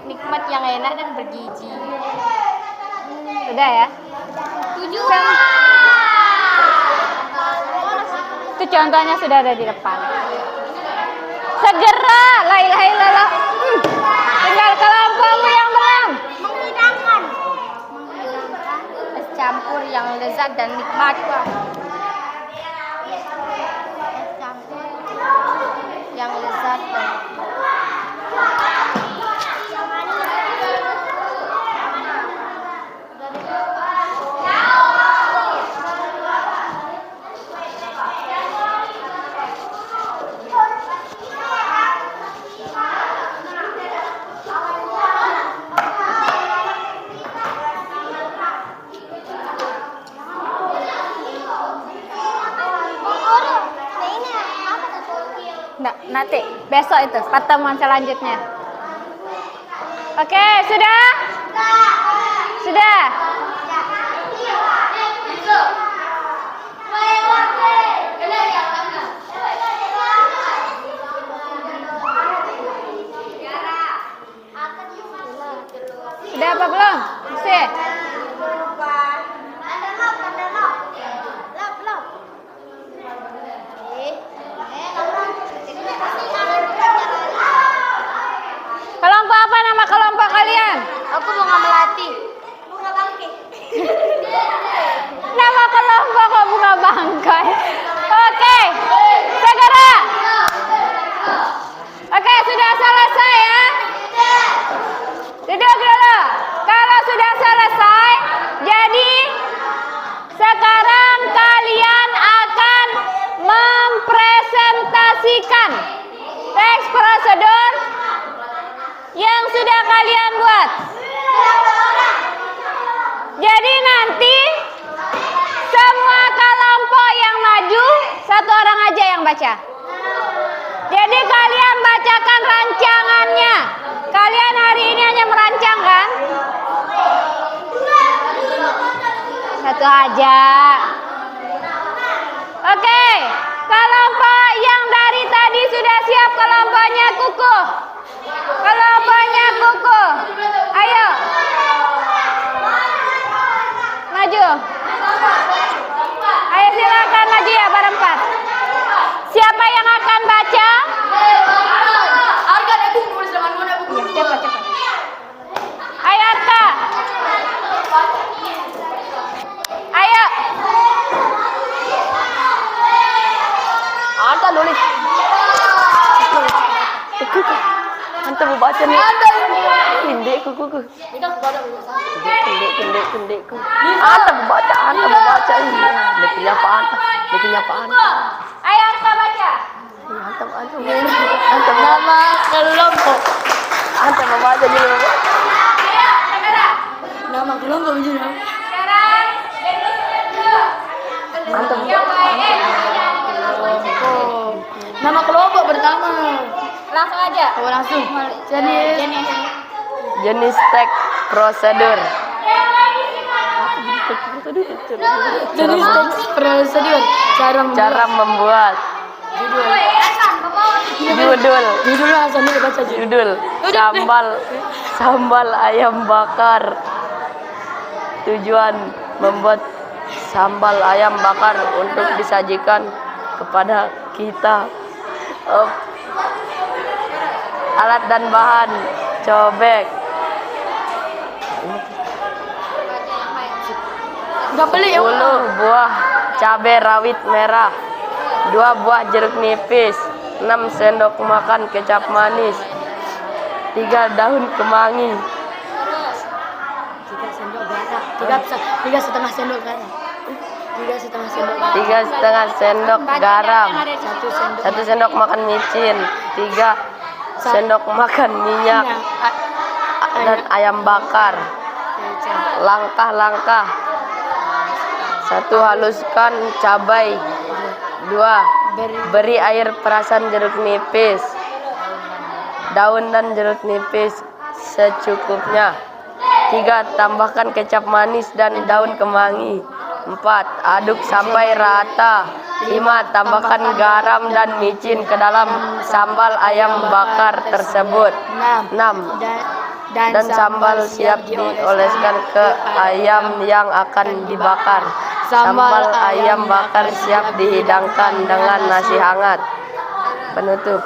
nikmat, yang enak dan bergizi. Sudah ya? Itu contohnya sudah ada di depan. Segera, la ilaha illallah. Tinggal kelompokmu yang belum. Menghidangkan. Es campur yang lezat dan nikmat. Es campur Yang lezat dan Nggak, nanti besok itu pertemuan selanjutnya. Oke, sudah? Sudah. Sudah apa belum? Masih? Kelompok apa nama kelompok kalian? aku bunga melati. bunga bangkit. Nama kelompok kok bunga bangkai. Oke, segera. Oke, sudah selesai ya. Duduk dulu. Kalau sudah selesai, jadi sekarang kalian akan mempresentasikan teks prosedur yang sudah kalian buat. Jadi nanti semua kelompok yang maju, satu orang aja yang baca. Jadi kalian bacakan rancangannya. Kalian hari ini hanya merancang kan? Satu aja. Oke, kelompok yang dari tadi sudah siap, kelompoknya kukuh. Kelompoknya kukuh. Ayo. Maju. Ayo silakan maju ya berempat. Siapa yang akan baca? Ya, cepat. Ayo Arka. Ayo. Anta nulis. Anta mau baca nih. Pendekku. Pendekku. Anta mau baca. Iya. Dia punya apa Anta? Ayo Arka baca. Anta nama kelompok. Anta mau baca dulu. Ayo, segera. Nama kelompok begini. Sekarang Anta mau yang baik. Nama kelompok pertama. Langsung aja. Oh, langsung. Jenis teks prosedur. Jenis teks prosedur. Cara membuat. Judul. Sambal ayam bakar. Tujuan membuat sambal ayam bakar untuk disajikan kepada kita. Alat dan bahan: cobek, Nggak beli ya? 10 buah cabai rawit merah, 2 buah jeruk nipis, 6 sendok makan kecap manis, 3 daun kemangi, 3 setengah sendok garam. 3,5 sendok garam, 1 sendok makan micin, 3 sendok makan minyak dan ayam bakar. Langkah-langkah: 1. Haluskan cabai. 2. Beri air perasan jeruk nipis, daun dan jeruk nipis secukupnya. 3. Tambahkan kecap manis dan daun kemangi. 4. Aduk sampai rata. 5. Tambahkan garam dan micin ke dalam sambal ayam bakar tersebut. 6. Dan sambal siap dioleskan ke ayam yang akan dibakar. Sambal ayam bakar siap dihidangkan dengan nasi hangat. Penutup.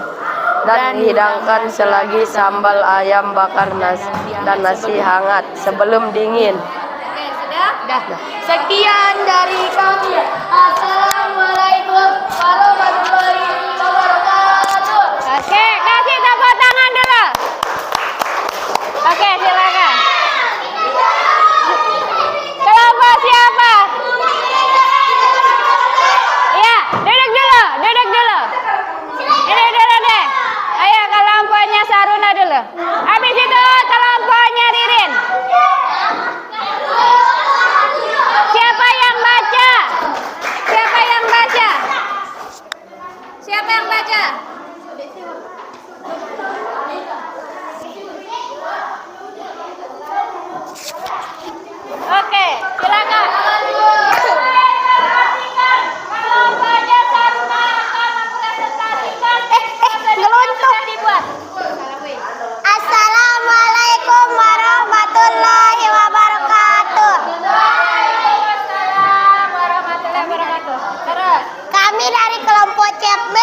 Dan dihidangkan selagi sambal ayam bakar dan nasi hangat sebelum dingin. Oke, sudah? Sekian dari kami. Assalamualaikum warahmatullahi wabarakatuh. Oke, kasih tepuk tangan dulu. Oke, silakan. Kelompok siapa? Iya, duduk dulu. Ini dulu deh. Ayo kelompoknya Saruna dulu. Habis itu kelompoknya Ririn. Siapa yang baca? Oke, silakan. Kelompoknya Saruna akan mempresentasikan prosedur yang sudah dibuat. Assalamualaikum warahmatullahi wabarakatuh. Waalaikumsalam warahmatullahi wabarakatuh. Terus. Kami dari kelompok CB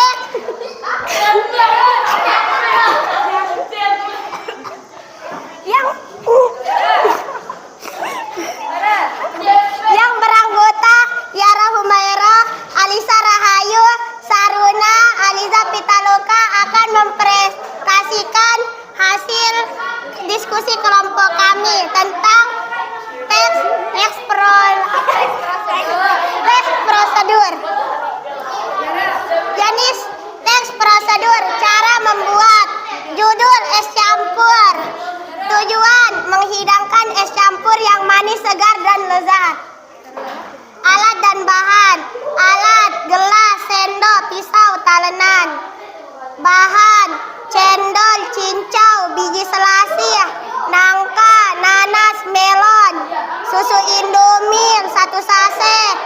yang beranggota Yara Humaira, Alisa Rahayu, Saruna, Aliza Pitaloka akan mempresentasikan hasil diskusi kelompok kami tentang teks prosedur. Jenis teks prosedur, cara membuat, judul es campur, tujuan menghidangkan es campur yang manis, segar, dan lezat. Alat dan bahan: alat, gelas, sendok, pisau, talenan. Bahan: cendol, cincau, biji selasih, nangka, nanas, melon, susu Indomie 1 saset,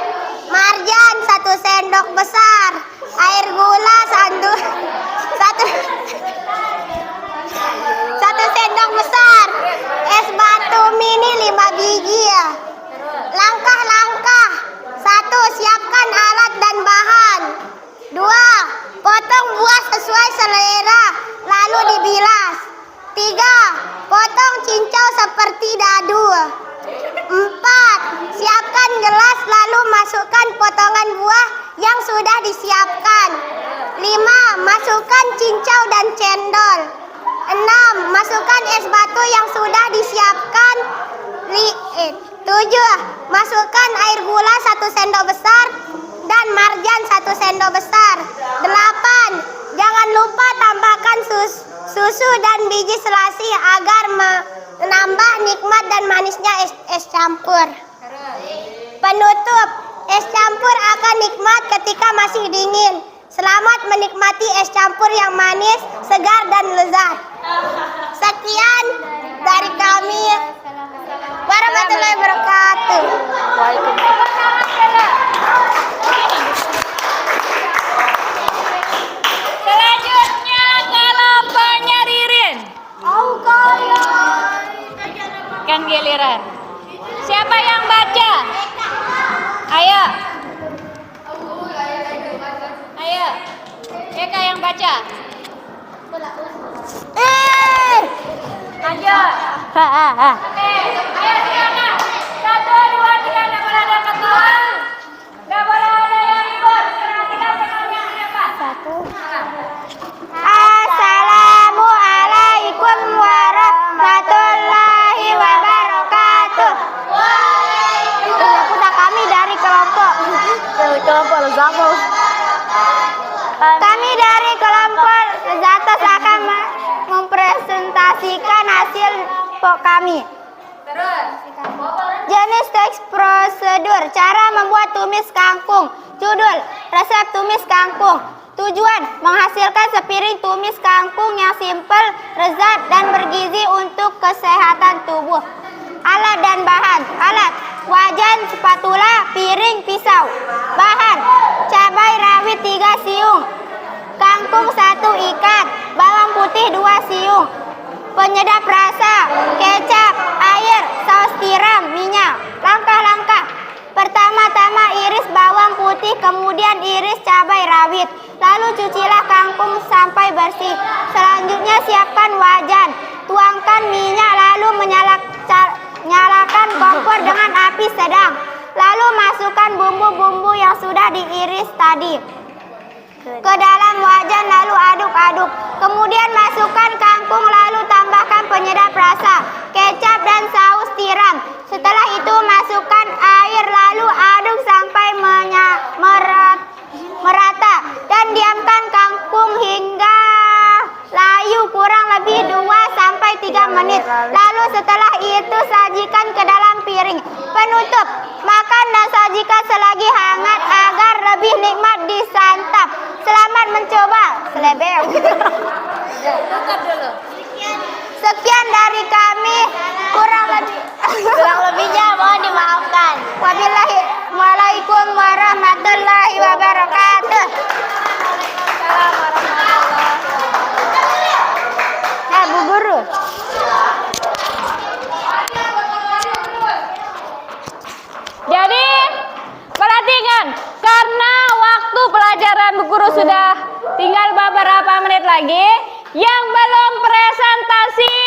marjan 1 sendok besar, air gula 1 sendok besar, es batu mini 5 biji. Langkah-langkah: 1. Siapkan alat dan bahan. 2. Potong buah sesuai selera, lalu dibilas. 3. Potong cincau seperti dadu. 4. Siapkan gelas, lalu masukkan potongan buah yang sudah disiapkan. 5. Masukkan cincau dan cendol. 6. Masukkan es batu yang sudah disiapkan. 7. Masukkan air gula 1 sendok besar dan marjan 1 sendok besar. 8. Jangan lupa tambahkan susu dan biji selasih agar menambah nikmat dan manisnya es campur. Penutup: es campur akan nikmat ketika masih dingin. Selamat menikmati es campur yang manis, segar, dan lezat. Sekian dari kami. Warahmatullahi wabarakatuh. Selanjutnya kelompoknya Ririn. Kan giliran. Siapa yang baca? Ayo. Eka yang baca. Lanjut. Oke, ayo silakan. 1, 2, 3, nggak boleh ada ketua, nggak boleh ada yang ribut. Kita pengen siapa? 1. Assalamualaikum warahmatullahi wabarakatuh. Waalaikumsalam. Kami dari kelompok kelompok Lezatos. Kami dari kelompok Lezatos akan mempresentasikan hasil kami. Jenis teks prosedur, cara membuat tumis kangkung. Judul, resep tumis kangkung. Tujuan, menghasilkan sepiring tumis kangkung yang simpel, lezat, dan bergizi untuk kesehatan tubuh. Alat dan bahan. Alat, wajan, spatula, piring, pisau. Bahan, cabai rawit 3 siung, kangkung 1 ikat, bawang putih 2 siung. Penyedap rasa, kecap, air, saus tiram, minyak. Langkah-langkah. Pertama-tama iris bawang putih, kemudian iris cabai rawit. Lalu cucilah kangkung sampai bersih. Selanjutnya siapkan wajan. Tuangkan minyak lalu nyalakan kompor dengan api sedang. Lalu masukkan bumbu-bumbu yang sudah diiris tadi ke dalam wajan lalu aduk-aduk. Kemudian masukkan kangkung lalu tambahkan penyedap rasa, kecap dan saus tiram. Setelah itu masukkan air lalu aduk sampai merata dan diamkan kangkung hingga layu kurang lebih 2-3 menit. Lalu setelah itu sajikan ke dalam piring. Penutup, makan dan sajikan selagi hangat agar lebih nikmat disantap. Selamat mencoba. Selebeng. Sekian dari kami, kurang lebihnya mohon dimaafkan. Wabillahi waalaikum warahmatullahi wabarakatuh. Bu Guru. Jadi perhatikan, karena waktu pelajaran Bu Guru sudah tinggal beberapa menit lagi, yang belum presentasi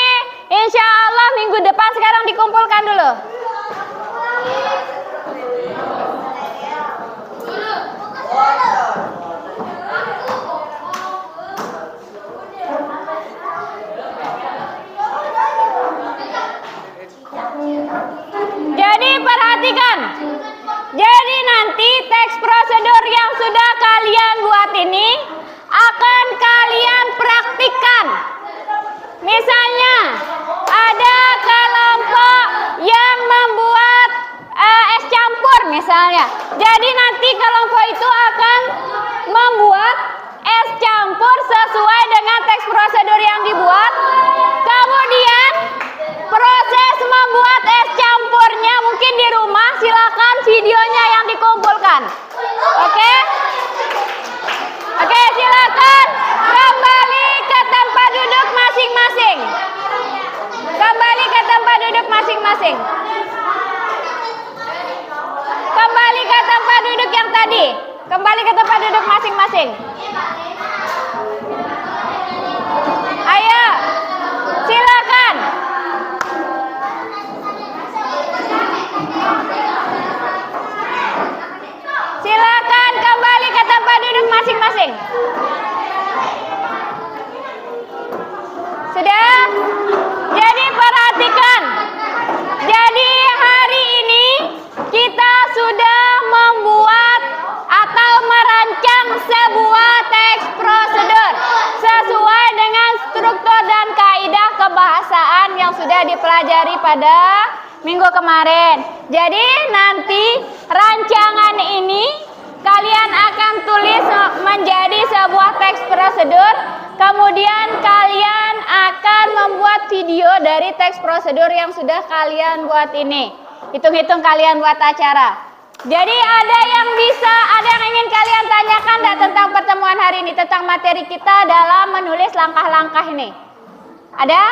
insya Allah minggu depan sekarang dikumpulkan dulu. Jadi perhatikan, jadi nanti teks prosedur yang sudah kalian buat ini akan kalian praktikkan. Misalnya ada kelompok yang membuat es campur misalnya. Jadi nanti kelompok itu akan membuat es campur sesuai dengan teks prosedur yang dibuat. Kemudian proses membuat es campurnya mungkin di rumah, silakan videonya yang dikumpulkan. Oke? Oke, silakan kembali ke tempat duduk masing-masing. Kembali ke tempat duduk masing-masing. Kembali ke tempat duduk yang tadi. Kembali ke tempat duduk masing-masing. Ayo, silakan. Silakan kembali ke tempat duduk masing-masing. Sudah? Jadi perhatikan. Jadi hari ini kita sudah membuat atau merancang sebuah teks prosedur sesuai dengan struktur dan kaidah kebahasaan yang sudah dipelajari pada minggu kemarin. Jadi nanti rancangan ini kalian akan tulis menjadi sebuah teks prosedur. Kemudian kalian akan membuat video dari teks prosedur yang sudah kalian buat ini. Hitung-hitung kalian buat acara. Jadi ada yang ingin kalian tanyakan enggak tentang pertemuan hari ini, tentang materi kita dalam menulis langkah-langkah ini? Ada?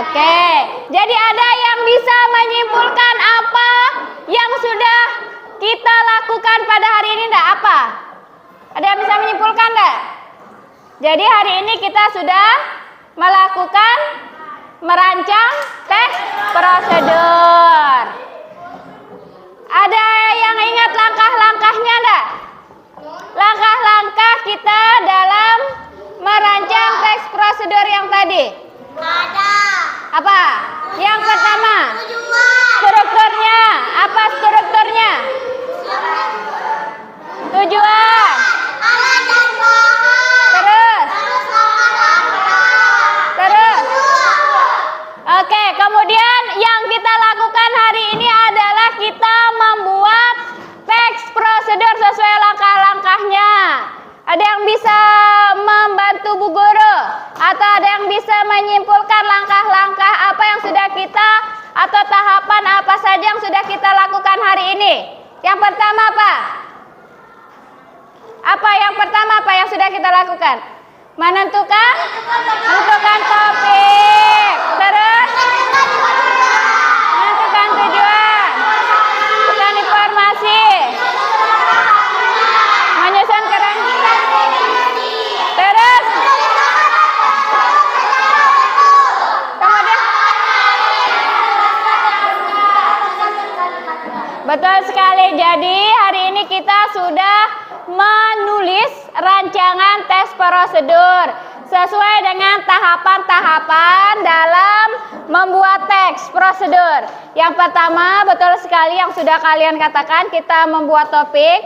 Oke. Jadi ada yang bisa menyimpulkan apa yang sudah kita lakukan pada hari ini enggak? Apa? Ada yang bisa menyimpulkan enggak? Jadi hari ini kita sudah merancang teks prosedur. Ada yang ingat langkah-langkahnya enggak? Langkah-langkah kita dalam merancang teks prosedur yang tadi. Ada. Apa? Yang pertama, strukturnya. Apa strukturnya? tujuan. Terus. Oke, kemudian yang kita lakukan hari ini adalah kita membuat teks prosedur sesuai langkah-langkahnya. Ada yang bisa membantu Bu Guru? Atau ada yang bisa menyimpulkan langkah-langkah apa yang sudah kita atau tahapan apa saja yang sudah kita lakukan hari ini? Yang pertama apa? Yang pertama apa yang sudah kita lakukan? Menentukan topik. Terus menentukan tujuan. Menentukan informasi. Menyusun kerangka. Terus kemudian betul sekali. Jadi hari ini kita sudah menulis rancangan tes prosedur sesuai dengan tahapan-tahapan dalam membuat teks prosedur. Yang pertama, betul sekali yang sudah kalian katakan, kita membuat topik,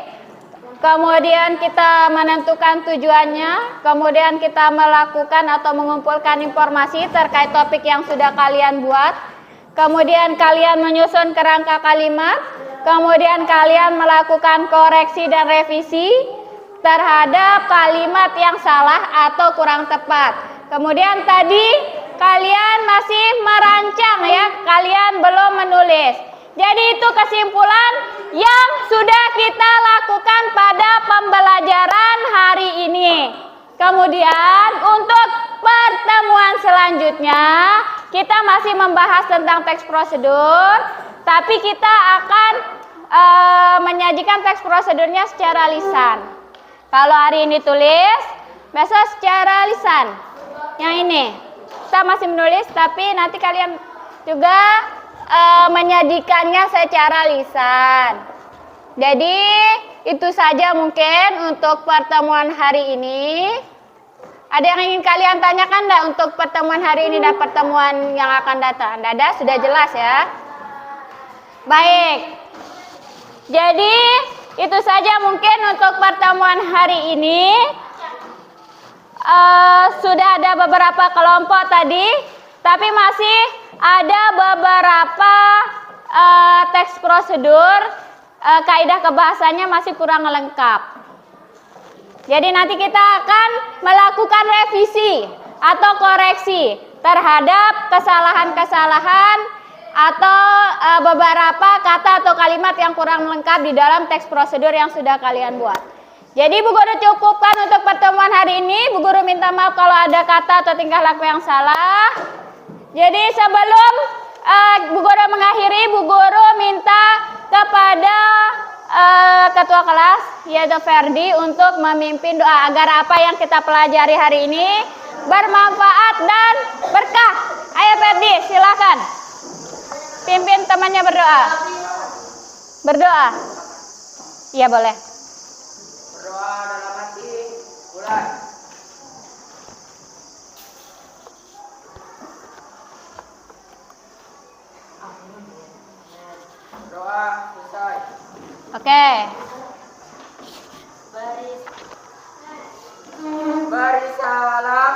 kemudian kita menentukan tujuannya, kemudian kita melakukan atau mengumpulkan informasi terkait topik yang sudah kalian buat, kemudian kalian menyusun kerangka kalimat, kemudian kalian melakukan koreksi dan revisi terhadap kalimat yang salah atau kurang tepat. Kemudian tadi kalian masih merancang ya, kalian belum menulis. Jadi itu kesimpulan yang sudah kita lakukan pada pembelajaran hari ini. Kemudian untuk pertemuan selanjutnya kita masih membahas tentang teks prosedur, tapi kita akan menyajikan teks prosedurnya secara lisan. Kalau hari ini tulis, besok secara lisan. Yang ini kita masih menulis, tapi nanti kalian juga menyajikannya secara lisan. Jadi itu saja mungkin untuk pertemuan hari ini. Ada yang ingin kalian tanyakan enggak untuk pertemuan hari ini dan pertemuan yang akan datang? Tidak ada, sudah jelas ya. Baik. Jadi itu saja mungkin untuk pertemuan hari ini. Sudah ada beberapa kelompok tadi, tapi masih ada beberapa teks prosedur, kaidah kebahasannya masih kurang lengkap. Jadi nanti kita akan melakukan revisi atau koreksi terhadap kesalahan-kesalahan atau beberapa kata atau kalimat yang kurang lengkap di dalam teks prosedur yang sudah kalian buat. Jadi Bu Guru cukupkan untuk pertemuan hari ini. Bu Guru minta maaf kalau ada kata atau tingkah laku yang salah. Jadi sebelum Bu Guru mengakhiri, Bu Guru minta kepada ketua kelas yaitu Ferdi untuk memimpin doa agar apa yang kita pelajari hari ini bermanfaat dan berkah. Ayo Ferdi, silakan. Pimpin temannya berdoa. Berdoa. Iya boleh. Berdoa dalam hati, mulai. Doa selesai. Oke. Beri salam.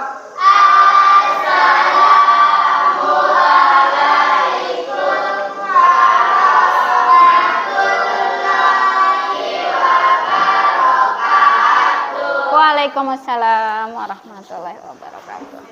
Waalaikumsalam warahmatullahi wabarakatuh.